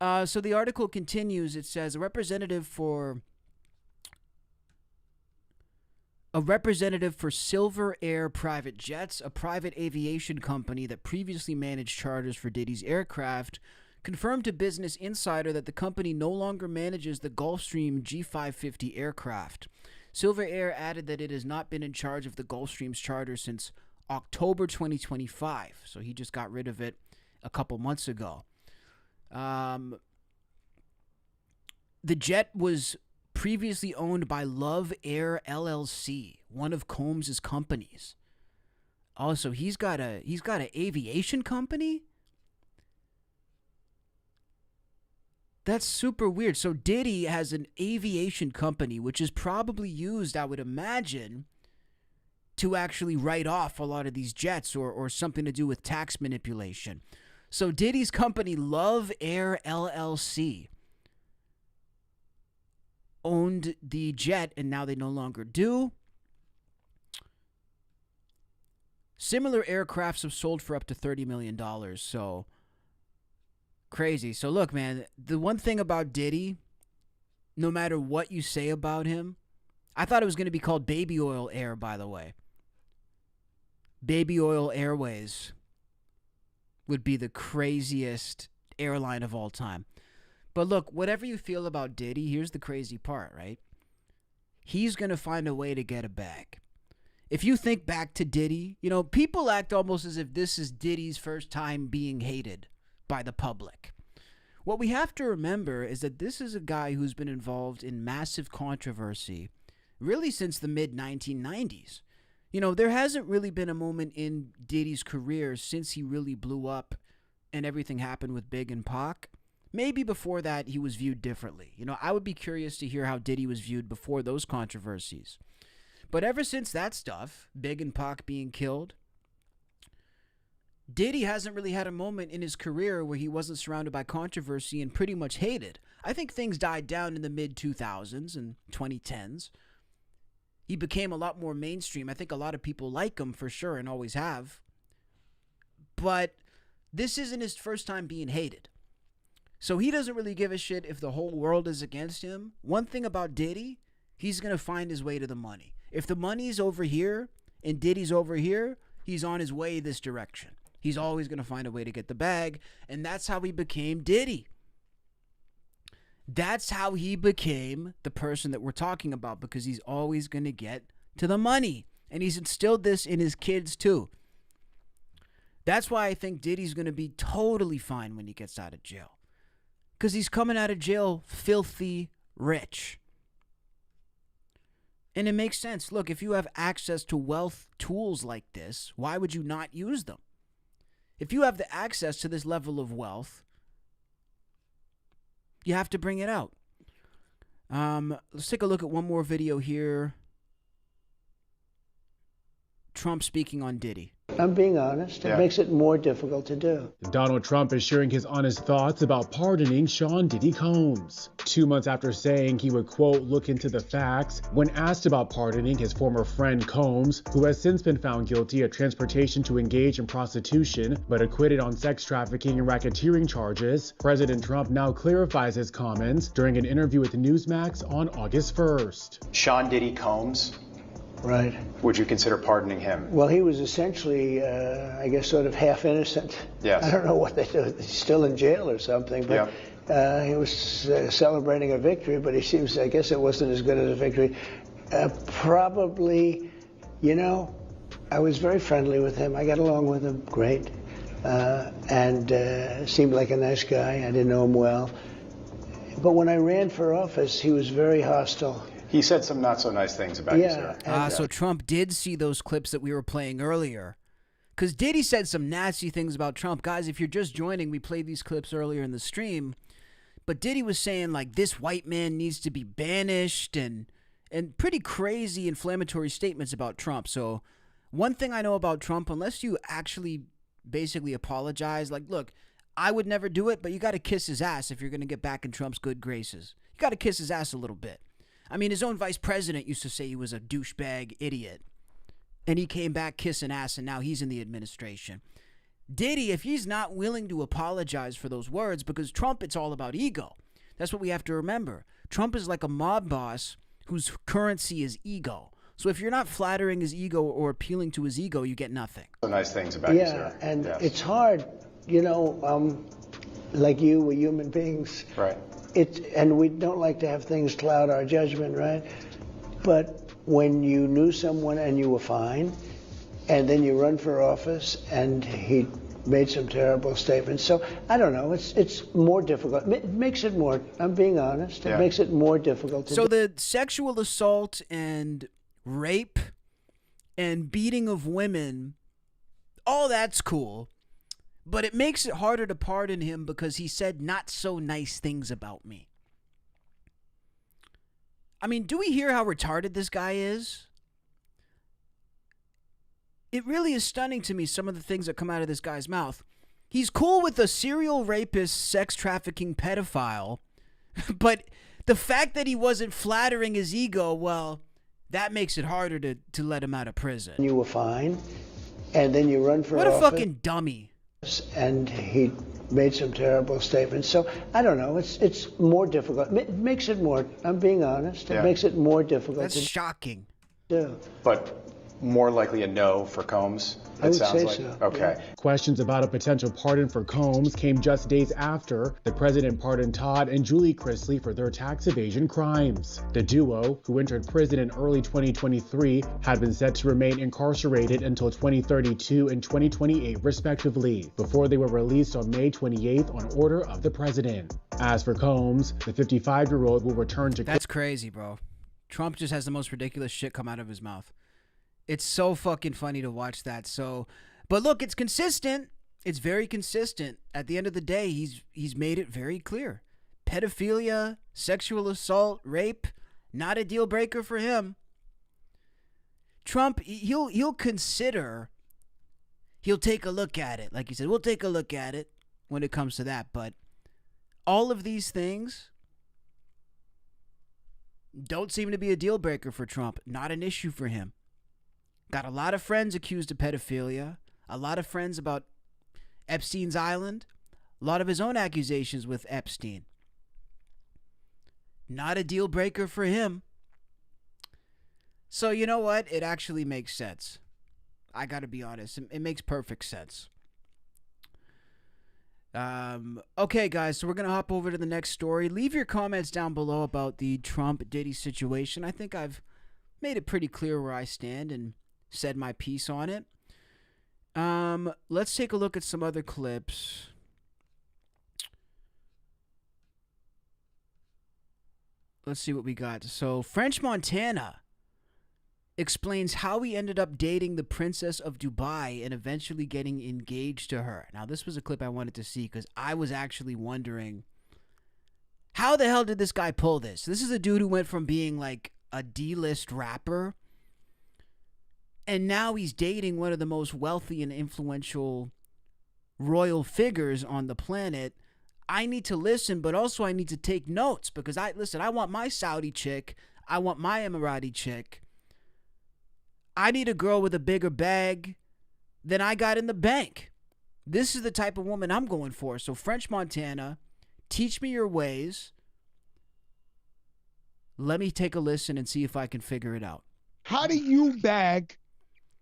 So the article continues. It says, a representative for Silver Air Private Jets, a private aviation company that previously managed charters for Diddy's aircraft, confirmed to Business Insider that the company no longer manages the Gulfstream G550 aircraft. Silver Air added that it has not been in charge of the Gulfstream's charter since October 2025, so he just got rid of it a couple months ago. The jet was previously owned by Love Air LLC, one of Combs' companies. Also, he's got an aviation company? That's super weird. So Diddy has an aviation company, which is probably used, I would imagine, to actually write off a lot of these jets or something to do with tax manipulation. So Diddy's company, Love Air LLC, owned the jet, and now they no longer do. Similar aircrafts have sold for up to $30 million, so crazy. So look, man, the one thing about Diddy, no matter what you say about him, I thought it was going to be called Baby Oil Air, by the way. Baby Oil Airways would be the craziest airline of all time. But look, whatever you feel about Diddy, here's the crazy part, right? He's going to find a way to get a bag. If you think back to Diddy, you know, people act almost as if this is Diddy's first time being hated by the public. What we have to remember is that this is a guy who's been involved in massive controversy really since the mid-1990s. You know, there hasn't really been a moment in Diddy's career since he really blew up and everything happened with Big and Pac. Maybe before that he was viewed differently. You know, I would be curious to hear how Diddy was viewed before those controversies. But ever since that stuff, Big and Pac being killed, Diddy hasn't really had a moment in his career where he wasn't surrounded by controversy and pretty much hated. I think things died down in the mid-2000s and 2010s. He became a lot more mainstream. I think a lot of people like him for sure and always have. But this isn't his first time being hated. So he doesn't really give a shit if the whole world is against him. One thing about Diddy, he's going to find his way to the money. If the money's over here and Diddy's over here, he's on his way this direction. He's always going to find a way to get the bag. And that's how he became Diddy. That's how he became the person that we're talking about, because he's always going to get to the money. And he's instilled this in his kids too. That's why I think Diddy's going to be totally fine when he gets out of jail. Because he's coming out of jail filthy rich. And it makes sense. Look, if you have access to wealth tools like this, why would you not use them? If you have the access to this level of wealth, you have to bring it out. Let's take a look at one more video here. Trump speaking on Diddy. I'm being honest. It makes it more difficult to do. Donald Trump is sharing his honest thoughts about pardoning Sean Diddy Combs. 2 months after saying he would, quote, look into the facts, when asked about pardoning his former friend Combs, who has since been found guilty of transportation to engage in prostitution, but acquitted on sex trafficking and racketeering charges, President Trump now clarifies his comments during an interview with Newsmax on August 1st. Sean Diddy Combs. Right. Would you consider pardoning him? Well, he was essentially, I guess, sort of half innocent. Yes. I don't know what they do. He's still in jail or something, but he was celebrating a victory, but he seems, I guess it wasn't as good as a victory. Probably, you know, I was very friendly with him. I got along with him great, and seemed like a nice guy. I didn't know him well. But when I ran for office, he was very hostile. He said some not so nice things about you, sir. So Trump did see those clips that we were playing earlier. Because Diddy said some nasty things about Trump. Guys, if you're just joining, we played these clips earlier in the stream. But Diddy was saying, like, this white man needs to be banished and pretty crazy inflammatory statements about Trump. So one thing I know about Trump, unless you actually basically apologize, like, look, I would never do it, but you got to kiss his ass if you're going to get back in Trump's good graces. You got to kiss his ass a little bit. I mean, his own vice president used to say he was a douchebag idiot. And he came back kissing ass, and now he's in the administration. Diddy, if he's not willing to apologize for those words, because Trump, it's all about ego. That's what we have to remember. Trump is like a mob boss whose currency is ego. So if you're not flattering his ego or appealing to his ego, you get nothing. So nice things about you, sir. Yeah, and it's hard, you know, like you, we're human beings. Right. And we don't like to have things cloud our judgment, right? But when you knew someone and you were fine, and then you run for office and he made some terrible statements. So I don't know. It's more difficult. It makes it more. I'm being honest. It makes it more difficult. So the sexual assault and rape and beating of women, all that's cool, but it makes it harder to pardon him because he said not so nice things about me. I mean, do we hear how retarded this guy is? It really is stunning to me, some of the things that come out of this guy's mouth. He's cool with a serial rapist, sex trafficking pedophile, but the fact that he wasn't flattering his ego, well, that makes it harder to let him out of prison. You were fine, and then you run for What a office, fucking dummy. and he made some terrible statements. So I don't know. It's more difficult. It makes it more. I'm being honest. It makes it more difficult. That's shocking. Yeah. But more likely a no for Combs, I it would sounds say like. so. Okay. Questions about a potential pardon for Combs came just days after the president pardoned Todd and Julie Chrisley for their tax evasion crimes. The duo, who entered prison in early 2023, had been set to remain incarcerated until 2032 and 2028 respectively, before they were released on May 28th on order of the president. As for Combs, the 55-year-old will return to... That's crazy, bro. Trump just has the most ridiculous shit come out of his mouth. It's so fucking funny to watch that. So, but look, it's consistent. It's very consistent. At the end of the day, he's made it very clear. Pedophilia, sexual assault, rape, not a deal breaker for him. Trump, he'll consider, he'll take a look at it. Like he said, we'll take a look at it when it comes to that. But all of these things don't seem to be a deal breaker for Trump. Not an issue for him. Got a lot of friends accused of pedophilia, a lot of friends about Epstein's Island, a lot of his own accusations with Epstein. Not a deal breaker for him. So you know what? It actually makes sense. I gotta be honest. It makes perfect sense. Okay, guys, so we're going to hop over to the next story. Leave your comments down below about the Trump-Diddy situation. I think I've made it pretty clear where I stand and said my piece on it. Let's take a look at some other clips. Let's see what we got. So, French Montana explains how he ended up dating the Princess of Dubai and eventually getting engaged to her. Now, this was a clip I wanted to see because I was actually wondering, how the hell did this guy pull this? This is a dude who went from being like a D-list rapper, and now he's dating one of the most wealthy and influential royal figures on the planet. I need to listen, but also I need to take notes because I want my Saudi chick. I want my Emirati chick. I need a girl with a bigger bag than I got in the bank. This is the type of woman I'm going for. So French Montana, teach me your ways. Let me take a listen and see if I can figure it out. How do you bag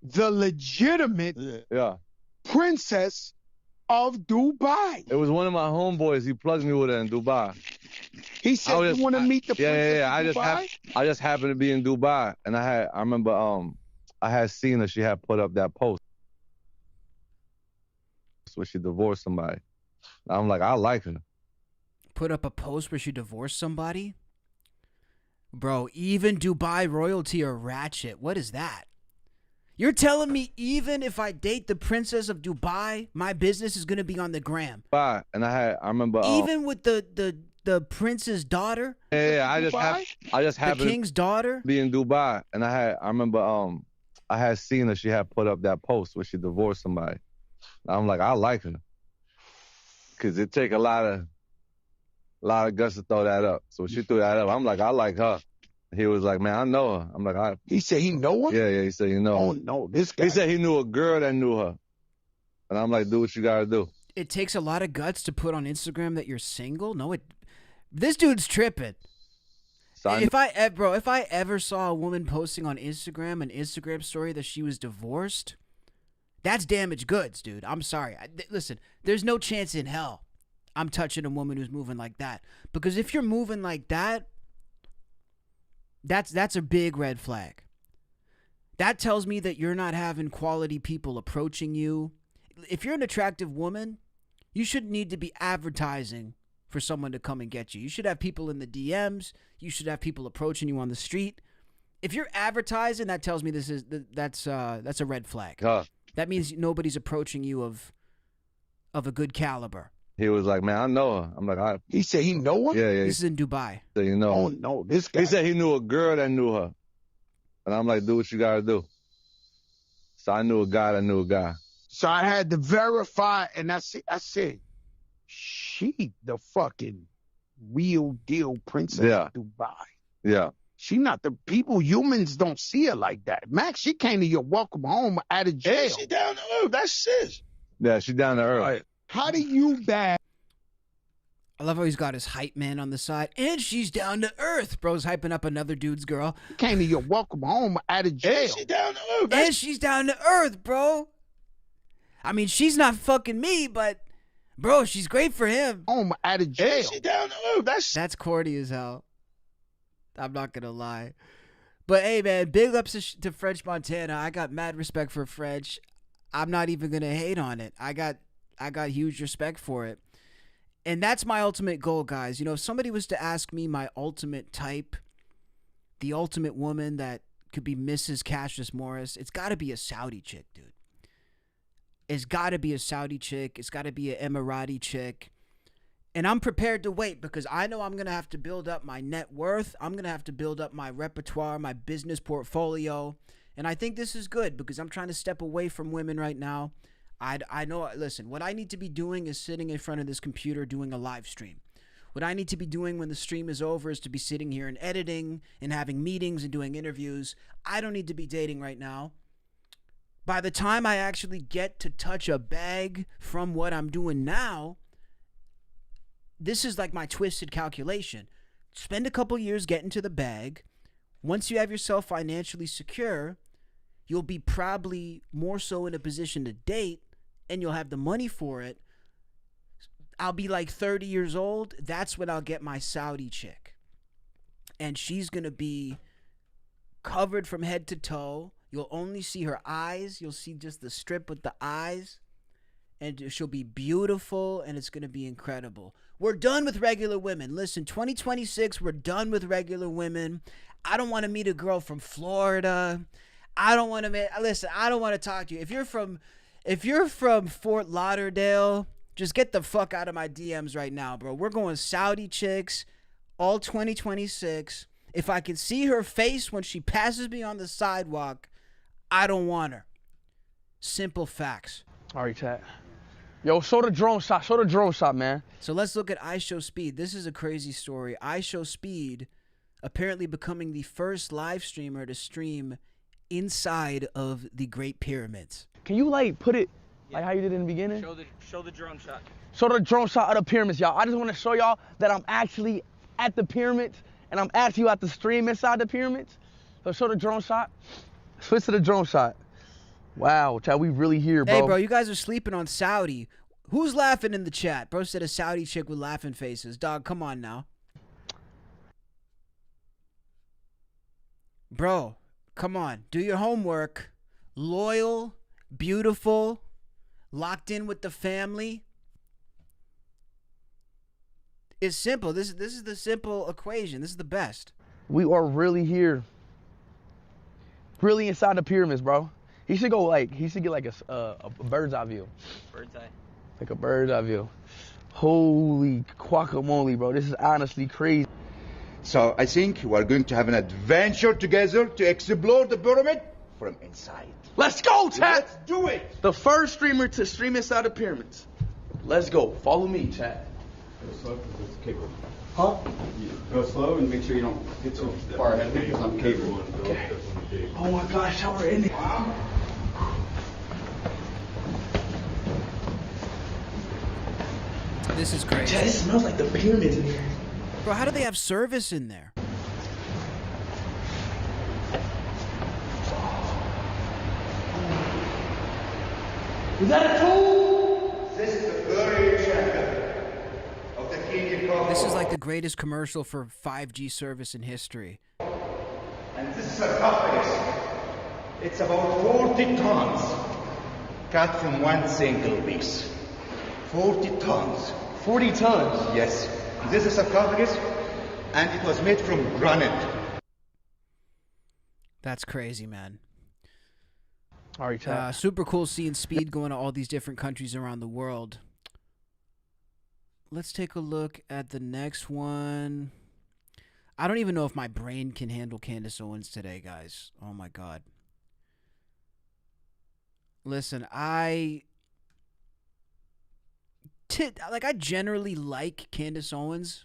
the legitimate princess of Dubai? It was one of my homeboys. He plugged me with her in Dubai. He said you want to meet the princess of Dubai? I just happened to be in Dubai, and I remember I had seen her. She had put up that post where she divorced somebody. I'm like, I like her. Put up a post where she divorced somebody? Bro, even Dubai royalty are ratchet. What is that? You're telling me even if I date the Princess of Dubai, my business is going to be on the gram? And I remember even with the prince's daughter? I just happened the king's daughter? To be in Dubai, and I remember I had seen her. She had put up that post where she divorced somebody. I'm like, I like her, cause it take a lot of guts to throw that up. So she threw that up. I'm like, I like her. He was like, man, I know her. I'm like, He said he know her? Yeah, he said he know her. Oh, no, this guy. He said he knew a girl that knew her. And I'm like, do what you gotta do. It takes a lot of guts to put on Instagram that you're single? No, this dude's tripping. If I ever saw a woman posting on Instagram, an Instagram story that she was divorced, that's damaged goods, dude. I'm sorry. Listen, there's no chance in hell I'm touching a woman who's moving like that. Because if you're moving like that, that's a big red flag. That tells me that you're not having quality people approaching you. if you're an attractive woman, you shouldn't need to be advertising for someone to come and get you. You should have people in the DMs. You should have people approaching you on the street. If you're advertising, that tells me that's a red flag. That means nobody's approaching you of a good caliber. He was like, man, I know her. I'm like, He said he know her? Yeah. This is in Dubai. So, you know. Oh, no, this guy. He said he knew a girl that knew her. And I'm like, do what you got to do. So I knew a guy that knew a guy. So I had to verify, and I said, she the fucking real deal princess of Dubai. Yeah. She not the humans don't see her like that. Max, she came to your welcome home out of jail. Yeah, she down to earth. That's sis. Yeah, she down to earth. Right. How do you bag? I love how he's got his hype man on the side. And she's down to earth. Bro's hyping up another dude's girl. Came to your welcome home out of jail. Yeah, she down to earth. And she's down to earth, bro. I mean, she's not fucking me, but, bro, she's great for him. Home out of jail. Yeah, she down to earth. That's corny as hell. I'm not going to lie. But, hey, man, big ups to French Montana. I got mad respect for French. I'm not even going to hate on it. I got huge respect for it. And that's my ultimate goal, guys. You know, if somebody was to ask me my ultimate type, the ultimate woman that could be Mrs. Cassius Morris, it's got to be a Saudi chick, dude. It's got to be a Saudi chick. It's got to be an Emirati chick. And I'm prepared to wait because I know I'm going to have to build up my net worth. I'm going to have to build up my repertoire, my business portfolio. And I think this is good because I'm trying to step away from women right now. I know, listen, what I need to be doing is sitting in front of this computer doing a live stream. What I need to be doing when the stream is over is to be sitting here and editing and having meetings and doing interviews. I don't need to be dating right now. By the time I actually get to touch a bag from what I'm doing now, this is like my twisted calculation. Spend a couple years getting to the bag. Once you have yourself financially secure, you'll be probably more so in a position to date, and you'll have the money for it. I'll be like 30 years old. That's when I'll get my Saudi chick. And she's going to be covered from head to toe. You'll only see her eyes. You'll see just the strip with the eyes. And she'll be beautiful, and it's going to be incredible. We're done with regular women. Listen, 2026, we're done with regular women. I don't want to meet a girl from Florida. I don't want to listen, I don't want to talk to you. If you're from Fort Lauderdale, just get the fuck out of my DMs right now, bro. We're going Saudi chicks all 2026. If I can see her face when she passes me on the sidewalk, I don't want her. Simple facts. All right, chat. Yo, show the drone shot, man. So let's look at iShowSpeed. This is a crazy story. iShowSpeed apparently becoming the first live streamer to stream inside of the Great Pyramids. Can you like put it like how you did in the beginning? Show the drone shot. Show the drone shot of the pyramids, y'all. I just want to show y'all that I'm actually at the pyramids and I'm actually at the stream inside the pyramids. So show the drone shot. Switch to the drone shot. Wow, chat, we really here, bro. Hey, bro, you guys are sleeping on Saudi. Who's laughing in the chat? Bro said a Saudi chick with laughing faces. Dog, come on now. Bro, come on. Do your homework. Loyal, beautiful, locked in with the family. It's simple. This is the simple equation. This is the best. We are really here. Really inside the pyramids, bro. He should get like a bird's eye view. Bird's eye. Like a bird's eye view. Holy guacamole, bro. This is honestly crazy. So I think we're going to have an adventure together to explore the pyramid from inside. Let's go, chat. Let's do it. The first streamer to stream inside the pyramids. Let's go. Follow me, chat. Go slow because it's capable. Huh? Go slow and make sure you don't get too far ahead of me because I'm capable. Okay. Oh my gosh, how we're in it. Wow. This is crazy. Chat, it smells like the pyramids in here. Bro, how do they have service in there? Is that a tool? This is the burial chamber of the king of This is like the greatest commercial for 5G service in history. And this is a sarcophagus. It's about 40 tons. cut from one single piece. 40 tons. 40 tons? Yes. This is a sarcophagus, and it was made from granite. That's crazy, man. Alright, super cool seeing Speed going to all these different countries around the world. Let's take a look at the next one. I don't even know if my brain can handle Candace Owens today, guys. Oh, my God. Listen, I generally like Candace Owens.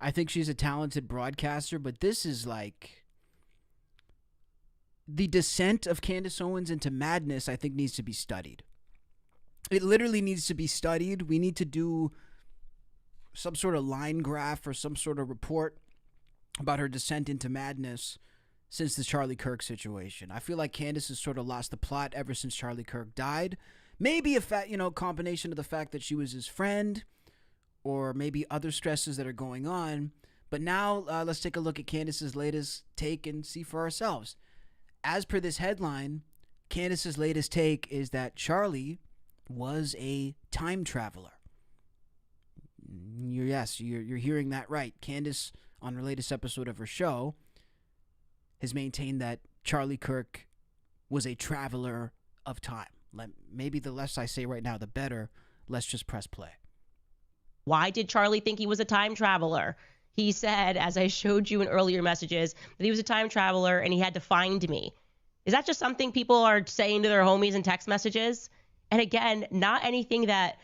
I think she's a talented broadcaster, but this is like... The descent of Candace Owens into madness, I think, needs to be studied. It literally needs to be studied. We need to do some sort of line graph or some sort of report about her descent into madness since the Charlie Kirk situation. I feel like Candace has sort of lost the plot ever since Charlie Kirk died. Maybe a combination of the fact that she was his friend, or maybe other stresses that are going on. But now let's take a look at Candace's latest take and see for ourselves. As per this headline, Candace's latest take is that Charlie was a time traveler. Yes, you're hearing that right. Candace, on her latest episode of her show, has maintained that Charlie Kirk was a traveler of time. Maybe the less I say right now, the better. Let's just press play. Why did Charlie think he was a time traveler? He said, as I showed you in earlier messages, that he was a time traveler and he had to find me. Is that just something people are saying to their homies in text messages? And again, not anything that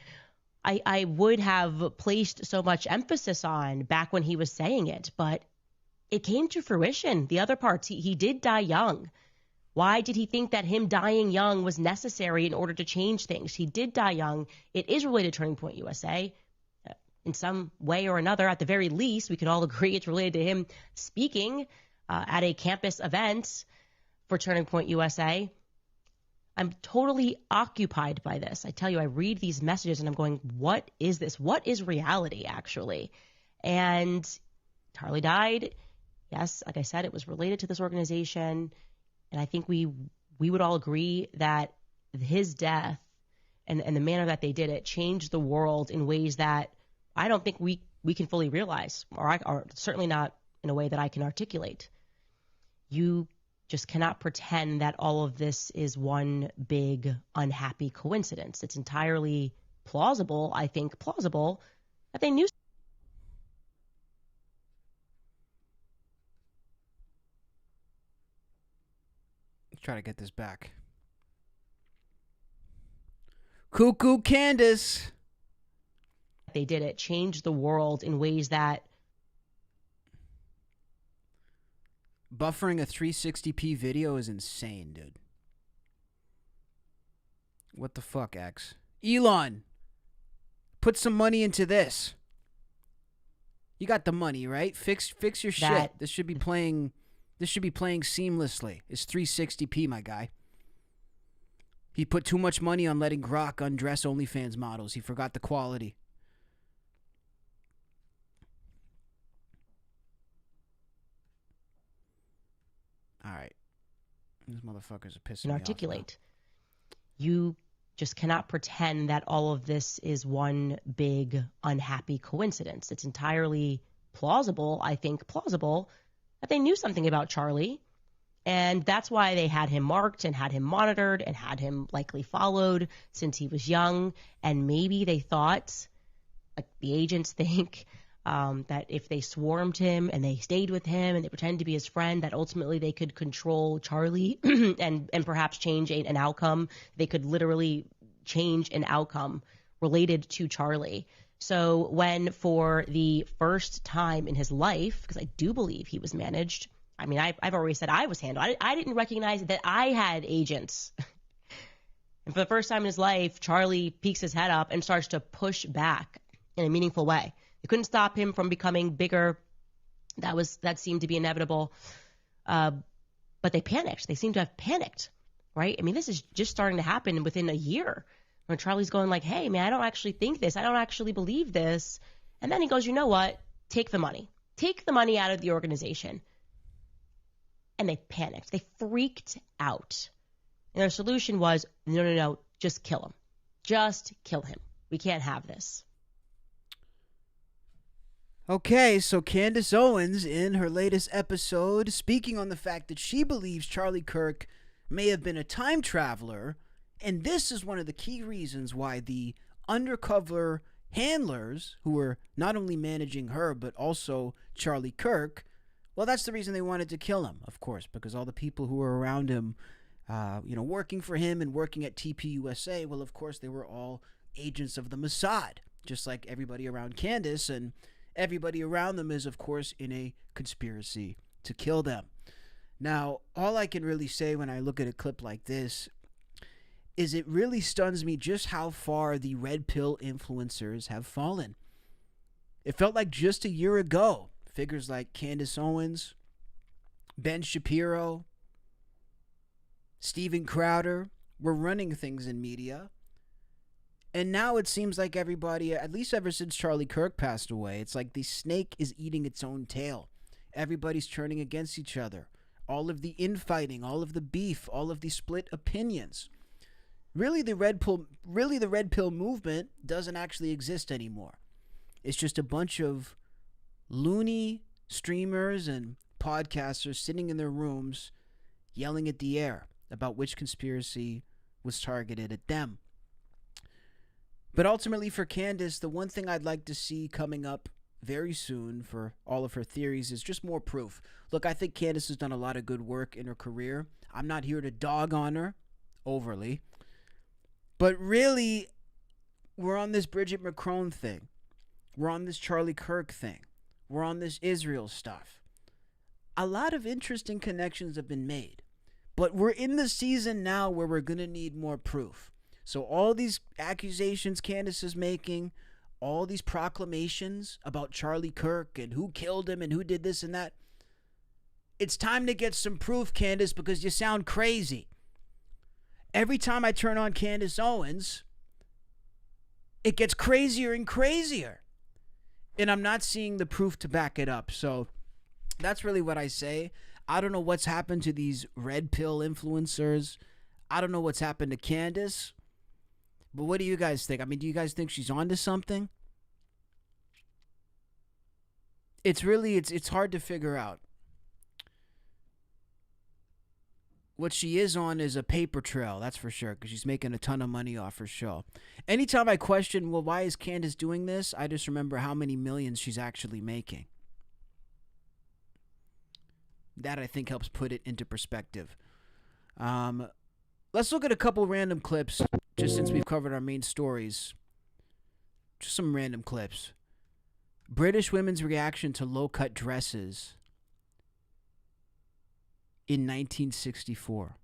I would have placed so much emphasis on back when he was saying it, but it came to fruition. The other parts, he did die young. Why did he think that him dying young was necessary in order to change things? He did die young. It is related to Turning Point USA. In some way or another, at the very least, we can all agree it's related to him speaking at a campus event for Turning Point USA. I'm totally occupied by this. I tell you, I read these messages and I'm going, what is this? What is reality, actually? And Charlie died. Yes, like I said, it was related to this organization. And I think we would all agree that his death and the manner that they did it changed the world in ways that I don't think we can fully realize, or certainly not in a way that I can articulate. You just cannot pretend that all of this is one big unhappy coincidence. It's entirely plausible, I think plausible, that they knew. Let's try to get this back. Cuckoo Candace. They did it, changed the world in ways that... Buffering a 360p video is insane, dude. What the fuck, X? Elon, put some money into this. You got the money, right? Fix your shit. This should be playing seamlessly. It's 360p, my guy. He put too much money on letting Grok undress OnlyFans models. He forgot the quality. All right. These motherfuckers are pissing me off. Articulate. You just cannot pretend that all of this is one big unhappy coincidence. It's entirely plausible, I think plausible, that they knew something about Charlie. And that's why they had him marked and had him monitored and had him likely followed since he was young. And maybe they thought, like the agents think, that if they swarmed him and they stayed with him and they pretended to be his friend, that ultimately they could control Charlie and perhaps change an outcome. They could literally change an outcome related to Charlie. So when for the first time in his life, because I do believe he was managed, I mean, I've already said I was handled. I didn't recognize that I had agents. And for the first time in his life, Charlie peeks his head up and starts to push back in a meaningful way. They couldn't stop him from becoming bigger. That seemed to be inevitable. But they panicked. They seem to have panicked, right? I mean, this is just starting to happen within a year when Charlie's going like, hey, man, I don't actually think this. I don't actually believe this. And then he goes, you know what? Take the money. Take the money out of the organization. And they panicked. They freaked out. And their solution was, no, just kill him. Just kill him. We can't have this. Okay, so Candace Owens, in her latest episode, speaking on the fact that she believes Charlie Kirk may have been a time traveler, and this is one of the key reasons why the undercover handlers, who were not only managing her, but also Charlie Kirk, well, that's the reason they wanted to kill him, of course, because all the people who were around him, working for him and working at TPUSA, well, of course, they were all agents of the Mossad, just like everybody around Candace, and everybody around them is, of course, in a conspiracy to kill them. Now, all I can really say when I look at a clip like this is it really stuns me just how far the red pill influencers have fallen. It felt like just a year ago, figures like Candace Owens, Ben Shapiro, Steven Crowder were running things in media. And now it seems like everybody, at least ever since Charlie Kirk passed away, it's like the snake is eating its own tail. Everybody's turning against each other. All of the infighting, all of the beef, all of the split opinions. Really, the red pill movement doesn't actually exist anymore. It's just a bunch of loony streamers and podcasters sitting in their rooms yelling at the air about which conspiracy was targeted at them. But ultimately for Candace, the one thing I'd like to see coming up very soon for all of her theories is just more proof. Look, I think Candace has done a lot of good work in her career. I'm not here to dog on her overly. But really, we're on this Bridget McCrone thing. We're on this Charlie Kirk thing. We're on this Israel stuff. A lot of interesting connections have been made. But we're in the season now where we're going to need more proof. So all these accusations Candace is making, all these proclamations about Charlie Kirk and who killed him and who did this and that, it's time to get some proof, Candace, because you sound crazy. Every time I turn on Candace Owens, it gets crazier and crazier. And I'm not seeing the proof to back it up. So that's really what I say. I don't know what's happened to these red pill influencers. I don't know what's happened to Candace. But what do you guys think? I mean, do you guys think she's onto something? It's hard to figure out. What she is on is a paper trail, that's for sure, because she's making a ton of money off her show. Anytime I question, well, why is Candace doing this? I just remember how many millions she's actually making. That, I think, helps put it into perspective. Let's look at a couple random clips, just since we've covered our main stories. Just some random clips. British women's reaction to low-cut dresses in 1964.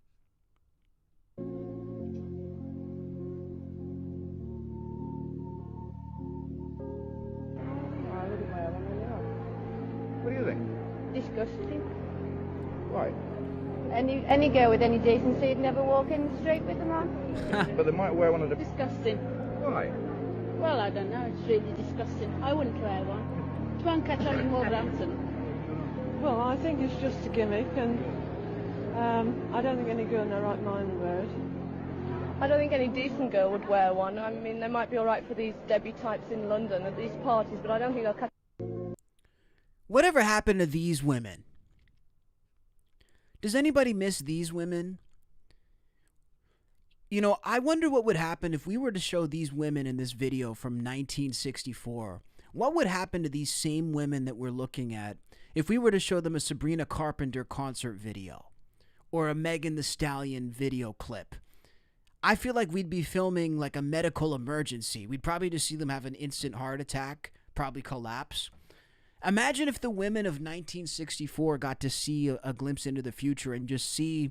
What do you think? Disgusting. Why? Any girl with any decency would never walk in the street with them on. But they might wear one of the... Disgusting. Why? Well, I don't know. It's really disgusting. I wouldn't wear one. Try and catch on in Wolverhampton. Well, I think it's just a gimmick, and I don't think any girl in their right mind would wear it. I don't think any decent girl would wear one. I mean, they might be all right for these Debbie types in London at these parties, but I don't think they'll catch... Whatever happened to these women? Does anybody miss these women? You know, I wonder what would happen if we were to show these women in this video from 1964. What would happen to these same women that we're looking at if we were to show them a Sabrina Carpenter concert video or a Megan Thee Stallion video clip? I feel like we'd be filming like a medical emergency. We'd probably just see them have an instant heart attack, probably collapse. Imagine if the women of 1964 got to see a glimpse into the future and just see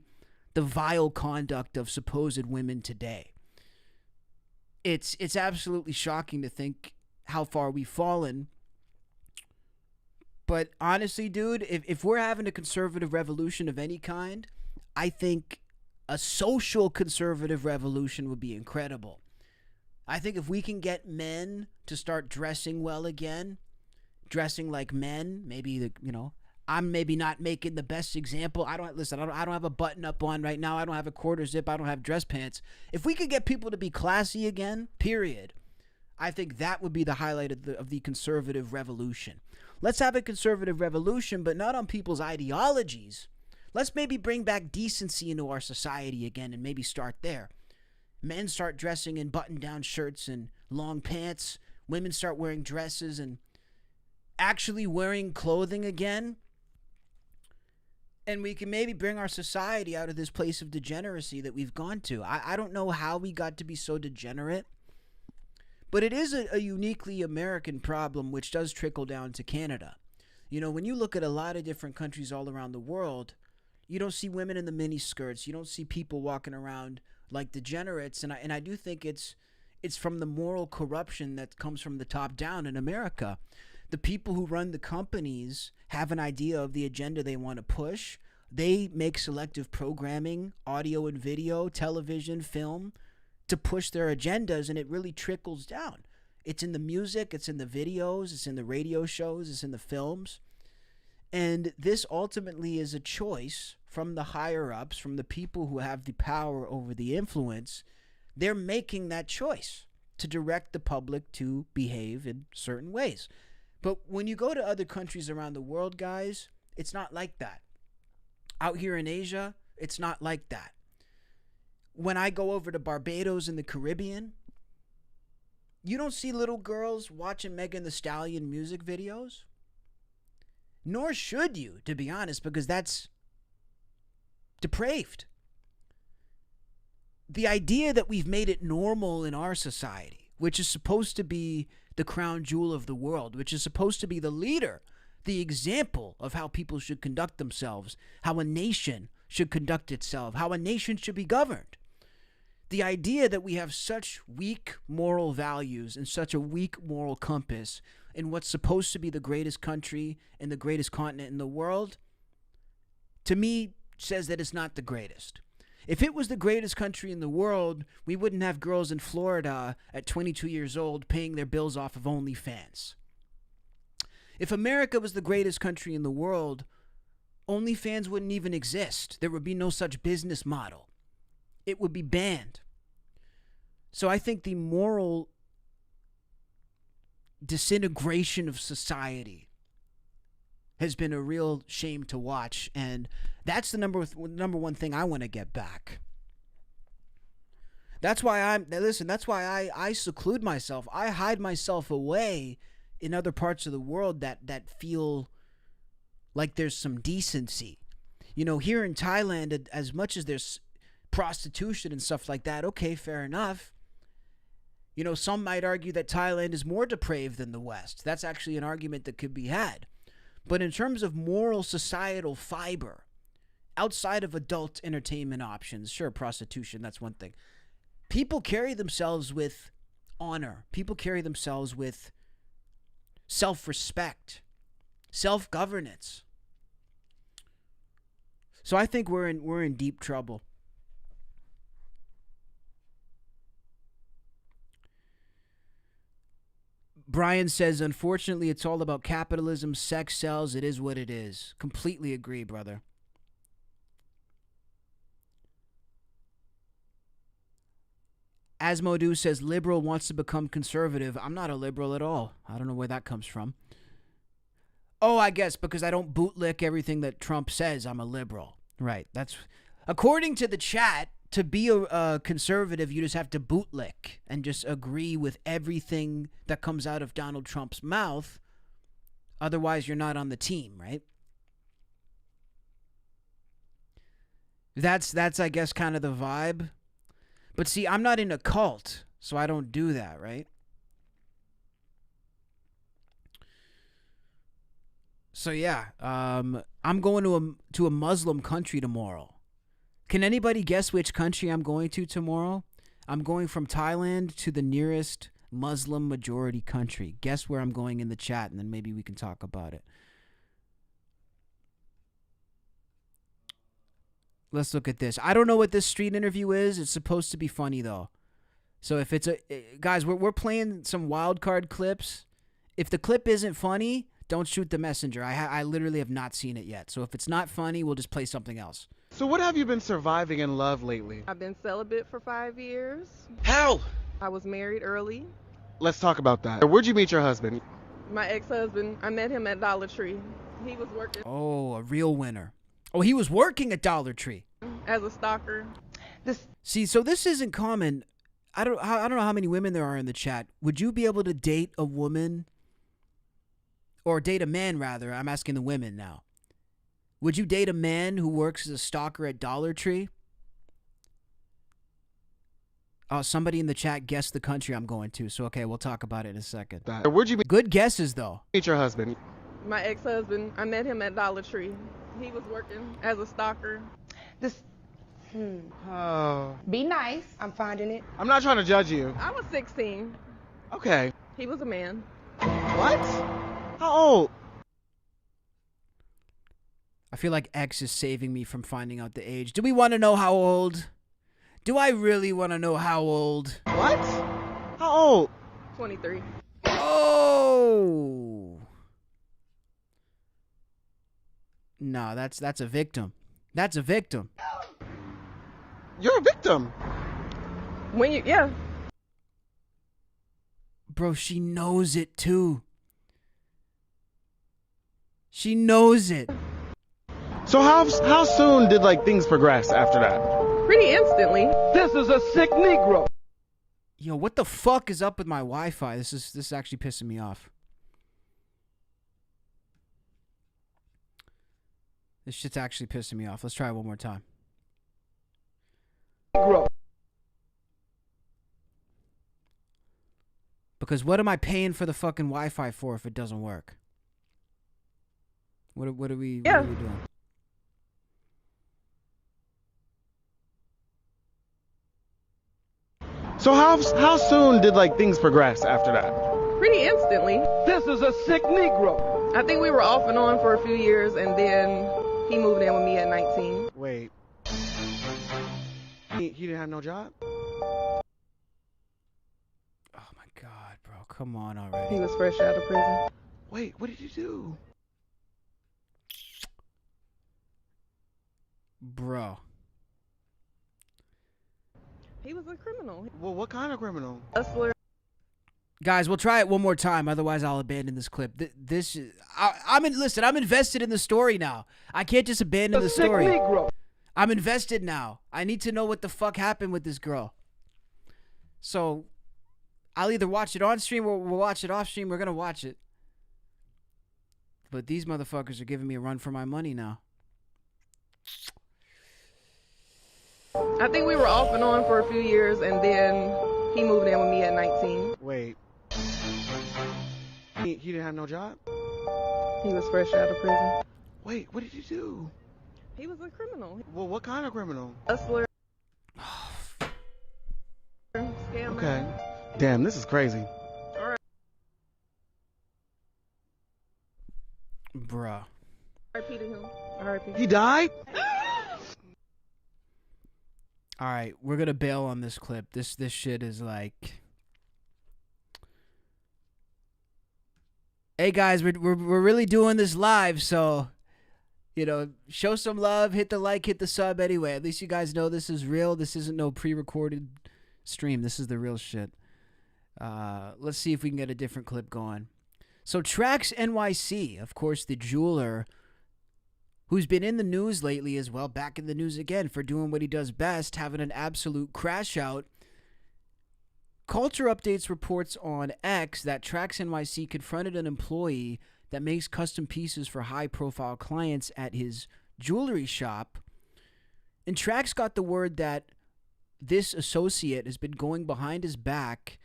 the vile conduct of supposed women today. It's absolutely shocking to think how far we've fallen. But honestly, dude, if we're having a conservative revolution of any kind, I think a social conservative revolution would be incredible. I think if we can get men to start dressing well again, dressing like men, maybe I'm maybe not making the best example. I don't have a button up on right now. I don't have a quarter zip. I don't have dress pants. If we could get people to be classy again, period, I think that would be the highlight of the conservative revolution. Let's have a conservative revolution, but not on people's ideologies. Let's maybe bring back decency into our society again and maybe start there. Men start dressing in button-down shirts and long pants. Women start wearing dresses and actually wearing clothing again. And we can maybe bring our society out of this place of degeneracy that we've gone to. I don't know how we got to be so degenerate, but it is a uniquely American problem, which does trickle down to Canada. You know, when you look at a lot of different countries all around the world, you don't see women in the mini skirts. You don't see people walking around like degenerates. And I do think it's from the moral corruption that comes from the top down in America. The people who run the companies have an idea of the agenda they want to push. They make selective programming, audio and video, television, film, to push their agendas, and it really trickles down. It's in the music, it's in the videos, it's in the radio shows, it's in the films. And this ultimately is a choice from the higher-ups, from the people who have the power over the influence. They're making that choice to direct the public to behave in certain ways. But when you go to other countries around the world, guys, it's not like that. Out here in Asia, it's not like that. When I go over to Barbados in the Caribbean, you don't see little girls watching Megan Thee Stallion music videos. Nor should you, to be honest, because that's depraved. The idea that we've made it normal in our society, which is supposed to be the crown jewel of the world, which is supposed to be the leader, the example of how people should conduct themselves, how a nation should conduct itself, how a nation should be governed. The idea that we have such weak moral values and such a weak moral compass in what's supposed to be the greatest country and the greatest continent in the world, to me, says that it's not the greatest. If it was the greatest country in the world, we wouldn't have girls in Florida at 22 years old paying their bills off of OnlyFans. If America was the greatest country in the world, OnlyFans wouldn't even exist. There would be no such business model. It would be banned. So I think the moral disintegration of society has been a real shame to watch, and that's the number one thing I want to get back. That's why I seclude myself. I hide myself away in other parts of the world that feel like there's some decency. You know, here in Thailand, as much as there's prostitution and stuff like that, okay, fair enough. You know, some might argue that Thailand is more depraved than the West. That's actually an argument that could be had. But in terms of moral societal fiber, outside of adult entertainment options, sure, prostitution, that's one thing. People carry themselves with honor. People carry themselves with self-respect, self-governance. So I think we're in deep trouble. Brian says, unfortunately, it's all about capitalism. Sex sells. It is what it is. Completely agree, brother. Asmodu says, liberal wants to become conservative. I'm not a liberal at all. I don't know where that comes from. Oh, I guess because I don't bootlick everything that Trump says, I'm a liberal. Right. That's according to the chat. To be a conservative, you just have to bootlick and just agree with everything that comes out of Donald Trump's mouth. Otherwise, you're not on the team, right? That's I guess, kind of the vibe. But see, I'm not in a cult, so I don't do that, right? So yeah, I'm going to a Muslim country tomorrow. Can anybody guess which country I'm going to tomorrow? I'm going from Thailand to the nearest Muslim majority country. Guess where I'm going in the chat, and then maybe we can talk about it. Let's look at this. I don't know what this street interview is. It's supposed to be funny, though. So if it's guys, we're playing some wild card clips. If the clip isn't funny, Don't shoot the messenger. I literally have not seen it yet. So if it's not funny, we'll just play something else. So what have you been surviving in love lately? I've been celibate for 5 years. How? I was married early. Let's talk about that. Where'd you meet your husband? My ex-husband, I met him at Dollar Tree. He was working Oh, a real winner. Oh, he was working at Dollar Tree. as a stalker. See, so this isn't common. I don't know how many women there are in the chat. Would you be able to date a woman or date a man rather? I'm asking the women now. Would you date a man who works as a stalker at Dollar Tree? Oh, somebody in the chat guessed the country I'm going to. So okay, we'll talk about it in a second. Where'd you meet? Good guesses though. Meet your husband. My ex-husband, I met him at Dollar Tree. He was working as a stalker. Oh. Be nice. I'm finding it. I'm not trying to judge you. I was 16. Okay. He was a man. What? How old? I feel like X is saving me from finding out the age. Do we want to know how old? Do I really want to know how old? What? How old? 23. Oh. No, that's a victim. That's a victim. You're a victim. Yeah. Bro, she knows it too. She knows it. So how soon did things progress after that? Pretty instantly. This is a sick Negro. Yo, what the fuck is up with my Wi-Fi? This is actually pissing me off. This shit's actually pissing me off. Let's try it one more time. Because what am I paying for the fucking Wi-Fi for if it doesn't work? What are we doing? So how soon did things progress after that? Pretty instantly. This is a sick Negro. I think we were off and on for a few years, and then he moved in with me at 19. Wait. He didn't have no job? Oh my god, bro. Come on already. He was fresh out of prison. Wait, what did you do? Bro. He was a criminal. Well, what kind of criminal? Hustler. Guys, we'll try it one more time. Otherwise, I'll abandon this clip. I'm invested in the story now. I can't just abandon the story. Negro. I'm invested now. I need to know what the fuck happened with this girl. So, I'll either watch it on stream or we'll watch it off stream. We're gonna watch it. But these motherfuckers are giving me a run for my money now. I think we were off and on for a few years, and then he moved in with me at 19. Wait. He didn't have no job? He was fresh out of prison. Wait, what did you do? He was a criminal. Well, what kind of criminal? Hustler. Scammer. Okay. Damn, this is crazy. All right. Bruh. R.I.P. to him. R.I.P. He died? All right, we're gonna bail on this clip. This shit is like. Hey guys, we're really doing this live, so show some love, hit the like, hit the sub anyway. At least you guys know this is real. This isn't no pre-recorded stream. This is the real shit. Let's see if we can get a different clip going. So Trax NYC, of course, the jeweler who's been in the news lately as well, back in the news again for doing what he does best, having an absolute crash out. Culture Updates reports on X that Trax NYC confronted an employee that makes custom pieces for high-profile clients at his jewelry shop. And Trax got the word that this associate has been going behind his back,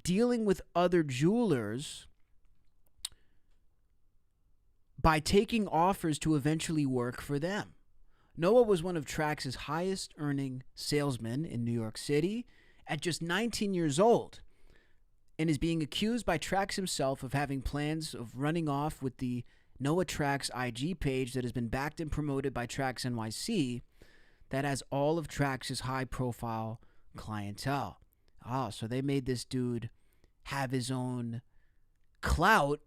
dealing with other jewelers by taking offers to eventually work for them. Noah was one of Trax's highest-earning salesmen in New York City at just 19 years old, and is being accused by Trax himself of having plans of running off with the Noah Trax IG page that has been backed and promoted by Trax NYC that has all of Trax's high-profile clientele. So they made this dude have his own clout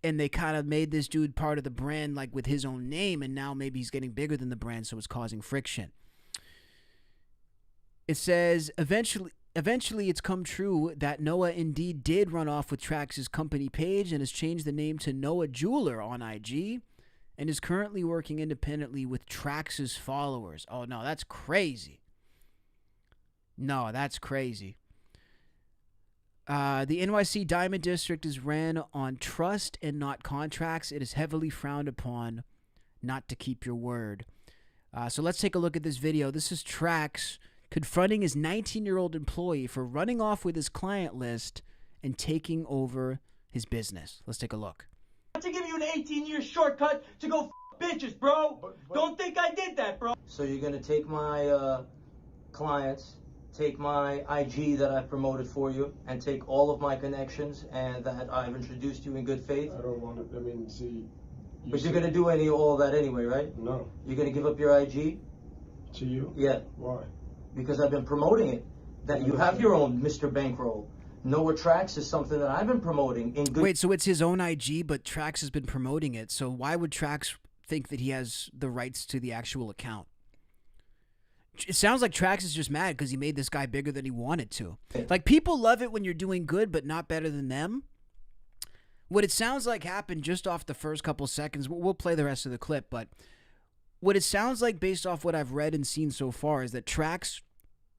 and they kind of made this dude part of the brand, like with his own name, and now maybe he's getting bigger than the brand, so it's causing friction. It says, eventually it's come true that Noah indeed did run off with Trax's company page and has changed the name to Noah Jeweler on IG and is currently working independently with Trax's followers. Oh, no, that's crazy. No, that's crazy. The NYC Diamond District is ran on trust and not contracts. It is heavily frowned upon not to keep your word. So let's take a look at this video. This is Trax confronting his 19-year-old employee for running off with his client list and taking over his business. Let's take a look. To give you an 18-year shortcut to go bitches, bro. Don't think I did that, bro. So you're gonna take my clients, take my IG that I've promoted for you, and take all of my connections and that I've introduced you in good faith? I don't want to, I mean, see. But you're gonna do all that anyway, right? No. You're gonna give up your IG? To you? Yeah. Why? Because I've been promoting it. That you have your own Mr. Bankroll. Noah Trax is something that I've been promoting in good. Wait, so it's his own IG, but Trax has been promoting it. So why would Trax think that he has the rights to the actual account? It sounds like Trax is just mad because he made this guy bigger than he wanted to. Like, people love it when you're doing good, but not better than them. What it sounds like happened just off the first couple seconds, we'll play the rest of the clip, but what it sounds like based off what I've read and seen so far is that Trax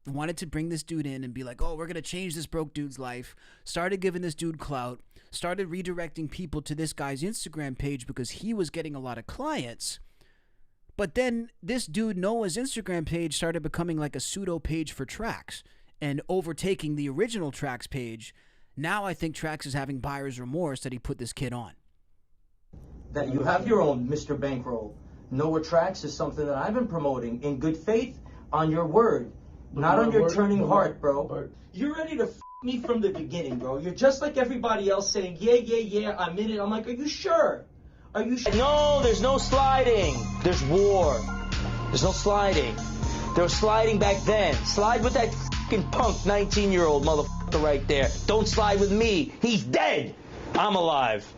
wanted to bring this dude in and be like, oh, we're going to change this broke dude's life, started giving this dude clout, started redirecting people to this guy's Instagram page because he was getting a lot of clients. But then this dude Noah's Instagram page started becoming like a pseudo page for Trax and overtaking the original Trax page. Now I think Trax is having buyer's remorse that he put this kid on. That you have your own Mr. Bankroll. Noah Trax is something that I've been promoting in good faith on your word. Not on your turning heart, bro. You're ready to me from the beginning, bro. You're just like everybody else saying, yeah, I'm in it. I'm like, are you sure? Are you sure? No, there's no sliding. There's war. There's no sliding. There was sliding back then. Slide with that fucking punk 19-year-old motherfucker right there. Don't slide with me. He's dead. I'm alive.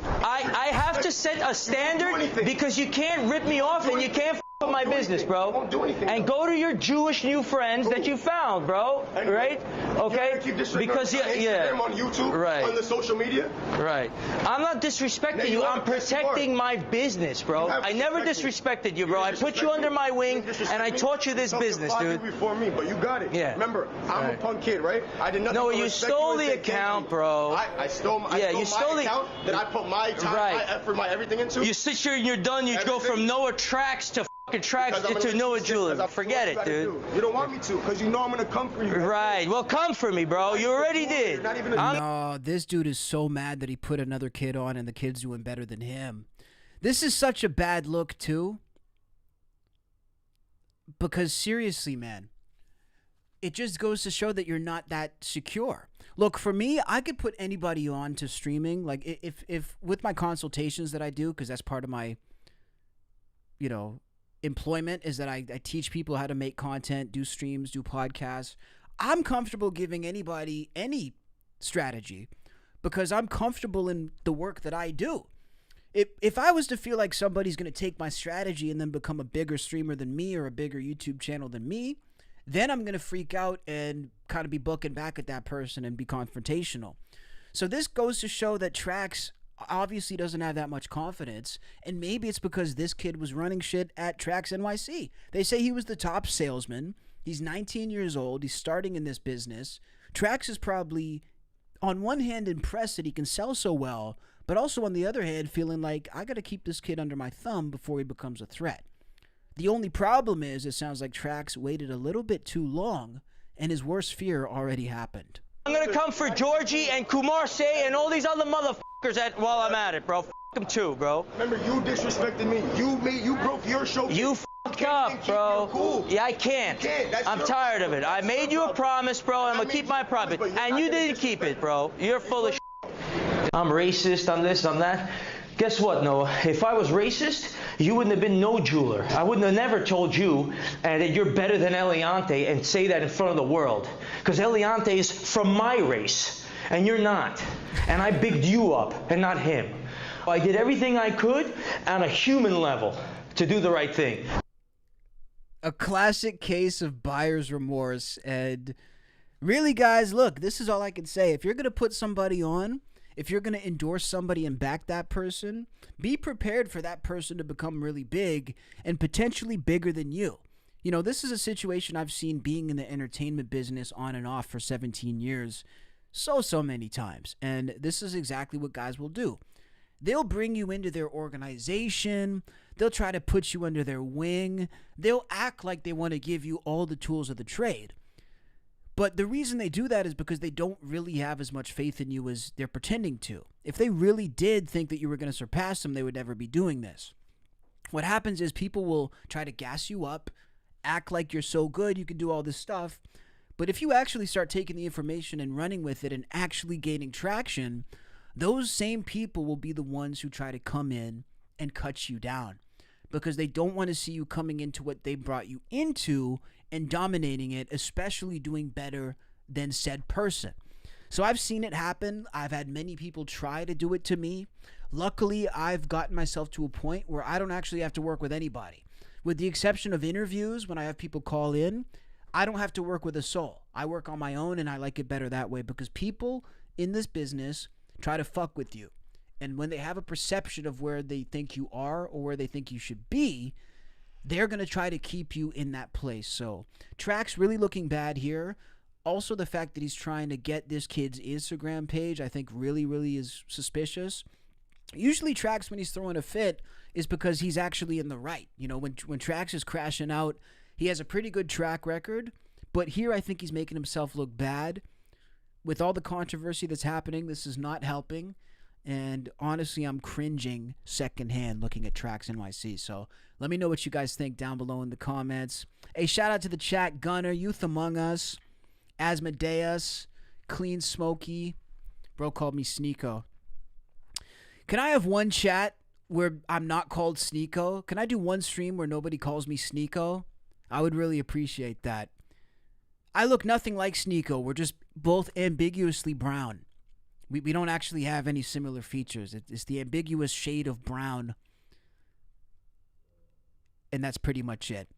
I have to set a standard because you can't rip me off and you can't up my business, bro. And go to your Jewish new friends that you found, bro. Right? Okay? Because on YouTube, right. On the social media. Right. I'm not disrespecting you. I'm protecting my business, bro. I never disrespected you, bro. I put you under my wing and I taught you this business, dude. Before me, but you got it. Yeah. Remember, I'm a punk kid, right? I did nothing. No, you stole the account, bro. I stole my account that I put my time, my effort, my everything into. You sit here and you're done. You go from Noah Trax to Trax to Noah Jeweler. Forget it, dude. You don't want me to, because you know I'm going to come for you. Right. Well, come for me, bro. You already did. No, this dude is so mad that he put another kid on and the kid's doing better than him. This is such a bad look, too. Because seriously, man, it just goes to show that you're not that secure. Look, for me, I could put anybody on to streaming. Like, if with my consultations that I do, because that's part of my, employment, is that I teach people how to make content, do streams, do podcasts. I'm comfortable giving anybody any strategy because I'm comfortable in the work that I do. If I was to feel like somebody's going to take my strategy and then become a bigger streamer than me or a bigger YouTube channel than me, then I'm going to freak out and kind of be booking back at that person and be confrontational. So this goes to show that Trax obviously doesn't have that much confidence, and maybe it's because this kid was running shit at Trax NYC. They say he was the top salesman. He's 19 years old. He's starting in this business. Trax is probably, on one hand, impressed that he can sell so well, but also on the other hand, feeling like, I got to keep this kid under my thumb before he becomes a threat. The only problem is, it sounds like Trax waited a little bit too long, and his worst fear already happened. I'm going to come for Georgie and Kumar Say and all these other motherfuckers while I'm at it, bro. F them too, bro. Remember, you disrespected me. You broke your show. You f***ed up, bro. Cool. Yeah, I can't. I'm tired of it. I made you a promise, bro, and I'm going to keep my promise. And you didn't keep it, bro. You're full of shit. I'm racist, I'm this, I'm that. Guess what, Noah? If I was racist, you wouldn't have been no jeweler. I wouldn't have never told you that you're better than Eliante and say that in front of the world. Because Eliante is from my race. and you're not. And I bigged you up and not him. I did everything I could on a human level to do the right thing. A classic case of buyer's remorse. And really, guys, look, this is all I can say. If you're going to put somebody on, if you're going to endorse somebody and back that person, be prepared for that person to become really big and potentially bigger than you. You know, this is a situation I've seen being in the entertainment business on and off for 17 years so many times. And this is exactly what guys will do. They'll bring you into their organization. They'll try to put you under their wing. They'll act like they want to give you all the tools of the trade. But the reason they do that is because they don't really have as much faith in you as they're pretending to. If they really did think that you were going to surpass them, they would never be doing this. What happens is people will try to gas you up, act like you're so good, you can do all this stuff. But if you actually start taking the information and running with it and actually gaining traction, those same people will be the ones who try to come in and cut you down because they don't want to see you coming into what they brought you into and dominating it, especially doing better than said person. So I've seen it happen. I've had many people try to do it to me. Luckily, I've gotten myself to a point where I don't actually have to work with anybody. With the exception of interviews, when I have people call in, I don't have to work with a soul. I work on my own, and I like it better that way because people in this business try to fuck with you. And when they have a perception of where they think you are or where they think you should be, they're going to try to keep you in that place. So Track's really looking bad here. Also, the fact that he's trying to get this kid's Instagram page, I think really is suspicious. Usually Trax, when he's throwing a fit, is because he's actually in the right. You know, when Trax is crashing out, he has a pretty good track record. But here I think he's making himself look bad. With all the controversy that's happening, this is not helping. And honestly, I'm cringing secondhand looking at Trax NYC. So let me know what you guys think down below in the comments. Hey, shout out to the chat, Gunner, Youth Among Us, Asmodeus, Clean Smokey. Bro called me Sneeko. Can I have one chat where I'm not called Sneeko? Can I do one stream where nobody calls me Sneeko? I would really appreciate that. I look nothing like Sneeko. We're just both ambiguously brown. We don't actually have any similar features. It's the ambiguous shade of brown. And that's pretty much it.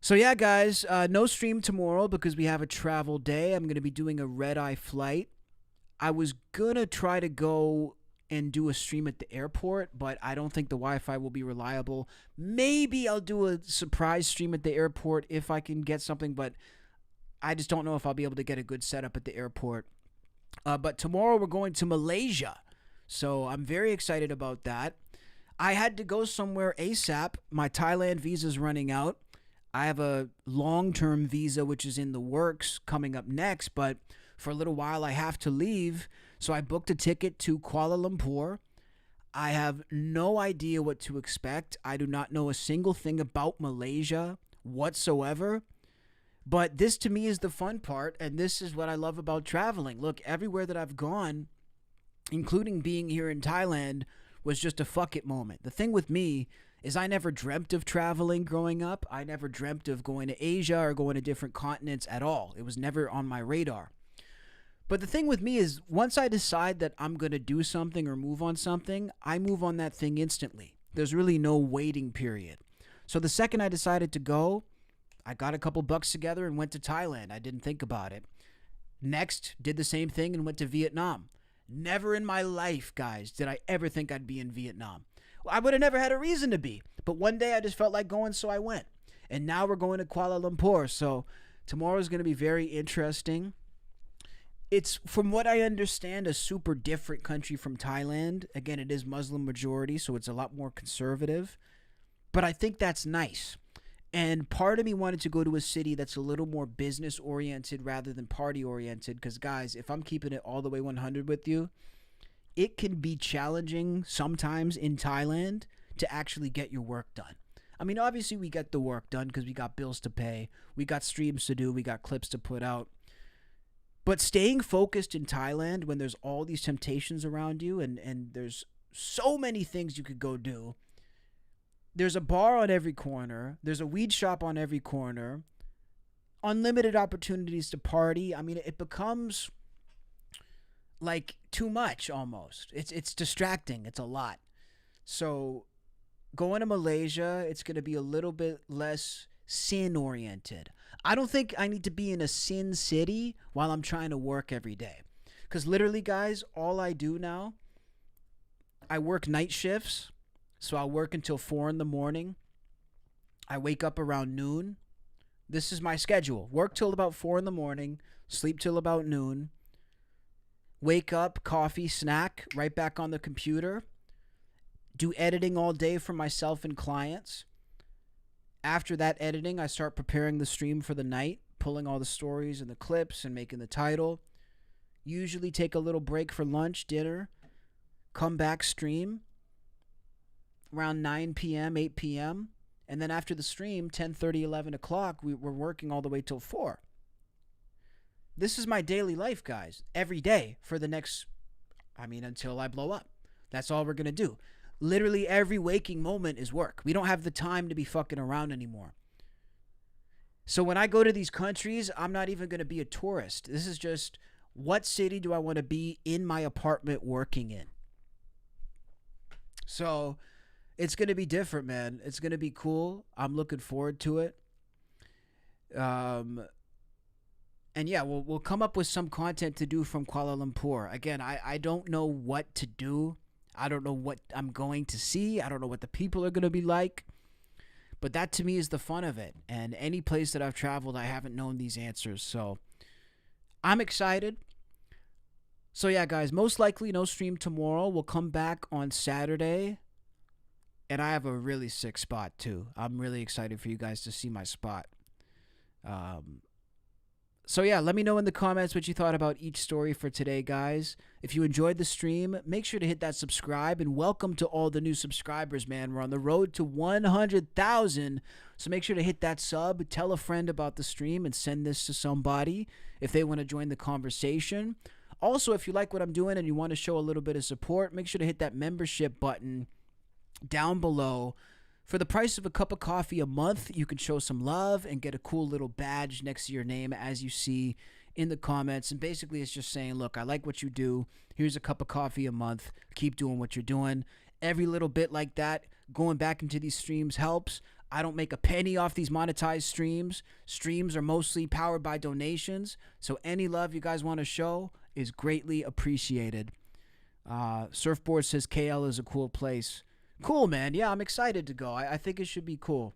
So yeah, guys, no stream tomorrow because we have a travel day. I'm going to be doing a red-eye flight. I was going to try to go and do a stream at the airport, but I don't think the Wi-Fi will be reliable. Maybe I'll do a surprise stream at the airport if I can get something, but I just don't know if I'll be able to get a good setup at the airport. But tomorrow we're going to Malaysia, so I'm very excited about that. I had to go somewhere ASAP. My Thailand visa's running out. I have a long-term visa, which is in the works, coming up next, but for a little while I have to leave, so I booked a ticket to Kuala Lumpur. I have no idea what to expect. I do not know a single thing about Malaysia whatsoever. But this to me is the fun part, and this is what I love about traveling. Look, everywhere that I've gone, including being here in Thailand, was just a fuck it moment. The thing with me is I never dreamt of traveling growing up. I never dreamt of going to Asia or going to different continents at all. It was never on my radar. But the thing with me is once I decide that I'm going to do something or move on something, I move on that thing instantly. There's really no waiting period. So the second I decided to go, I got a couple bucks together and went to Thailand. I didn't think about it. Next, did the same thing and went to Vietnam. Never in my life, guys, did I ever think I'd be in Vietnam. Well, I would have never had a reason to be. But one day I just felt like going, so I went. And now we're going to Kuala Lumpur. So tomorrow's going to be very interesting. It's, from what I understand, a super different country from Thailand. Again, it is Muslim majority, so it's a lot more conservative. But I think that's nice. And part of me wanted to go to a city that's a little more business-oriented rather than party-oriented. Because, guys, if I'm keeping it all the way 100 with you, it can be challenging sometimes in Thailand to actually get your work done. I mean, obviously, we get the work done because we got bills to pay. We got streams to do. We got clips to put out. But staying focused in Thailand when there's all these temptations around you and there's so many things you could go do. There's a bar on every corner. There's a weed shop on every corner. unlimited opportunities to party. I mean, it becomes like too much almost. It's distracting. It's a lot. So going to Malaysia, it's going to be a little bit less sin oriented. I don't think I need to be in a sin city while I'm trying to work every day. Because literally, guys, all I do now, I work night shifts. So I'll work until 4 in the morning. I wake up around noon. This is my schedule. Work till about 4 in the morning. Sleep till about noon. Wake up, coffee, snack, right back on the computer. Do editing all day for myself and clients. After that editing, I start preparing the stream for the night, pulling all the stories and the clips and making the title. Usually take a little break for lunch, dinner. Come back, stream around 9 p.m., 8 p.m. And then after the stream, 10:30, 11 o'clock, we're working all the way till 4. This is my daily life, guys. Every day for the next, until I blow up. That's all we're going to do. Literally every waking moment is work. We don't have the time to be fucking around anymore. So when I go to these countries, I'm not even going to be a tourist. This is just, what city do I want to be in my apartment working in? So it's going to be different, man. It's going to be cool. I'm looking forward to it. And yeah, we'll come up with some content to do from Kuala Lumpur. Again, I don't know what to do. I don't know what I'm going to see. I don't know what the people are going to be like. But that to me is the fun of it. And any place that I've traveled, I haven't known these answers. So I'm excited. So yeah, guys, most likely no stream tomorrow. We'll come back on Saturday. And I have a really sick spot too. I'm really excited for you guys to see my spot. So yeah, let me know in the comments what you thought about each story for today, guys. If you enjoyed the stream, make sure to hit that subscribe, and welcome to all the new subscribers, man. We're on the road to 100,000, so make sure to hit that sub, tell a friend about the stream, and send this to somebody if they want to join the conversation. Also, if you like what I'm doing and you want to show a little bit of support, make sure to hit that membership button down below. For the price of a cup of coffee a month, you can show some love and get a cool little badge next to your name, as you see in the comments. And basically, it's just saying, look, I like what you do. Here's a cup of coffee a month. Keep doing what you're doing. Every little bit like that, going back into these streams helps. I don't make a penny off these monetized streams. Streams are mostly powered by donations. So any love you guys want to show is greatly appreciated. Surfboard says KL is a cool place. Cool, man. Yeah, I'm excited to go. I think it should be cool.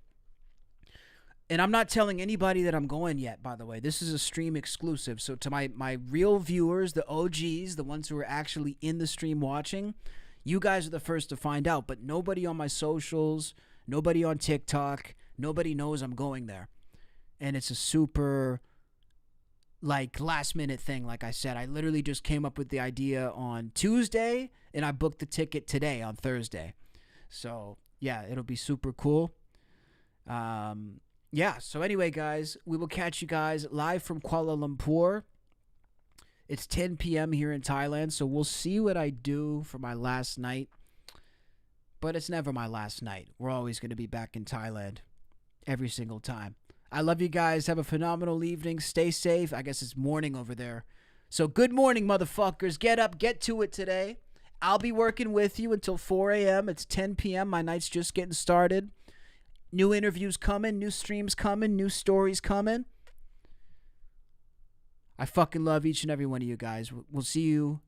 And I'm not telling anybody that I'm going yet, by the way. This is a stream exclusive. So to my real viewers, the OGs, the ones who are actually in the stream watching, you guys are the first to find out. But nobody on my socials, nobody on TikTok, nobody knows I'm going there. And it's a super, last minute thing. Like I said, I literally just came up with the idea on Tuesday, and I booked the ticket today on Thursday. So, yeah, it'll be super cool. Yeah, so anyway, guys, we will catch you guys live from Kuala Lumpur. It's 10 p.m. here in Thailand, so we'll see what I do for my last night. But it's never my last night. We're always going to be back in Thailand every single time. I love you guys. Have a phenomenal evening. Stay safe. I guess it's morning over there. So good morning, motherfuckers. Get up. Get to it today. I'll be working with you until 4 a.m. It's 10 p.m. My night's just getting started. New interviews coming, new streams coming, new stories coming. I fucking love each and every one of you guys. We'll see you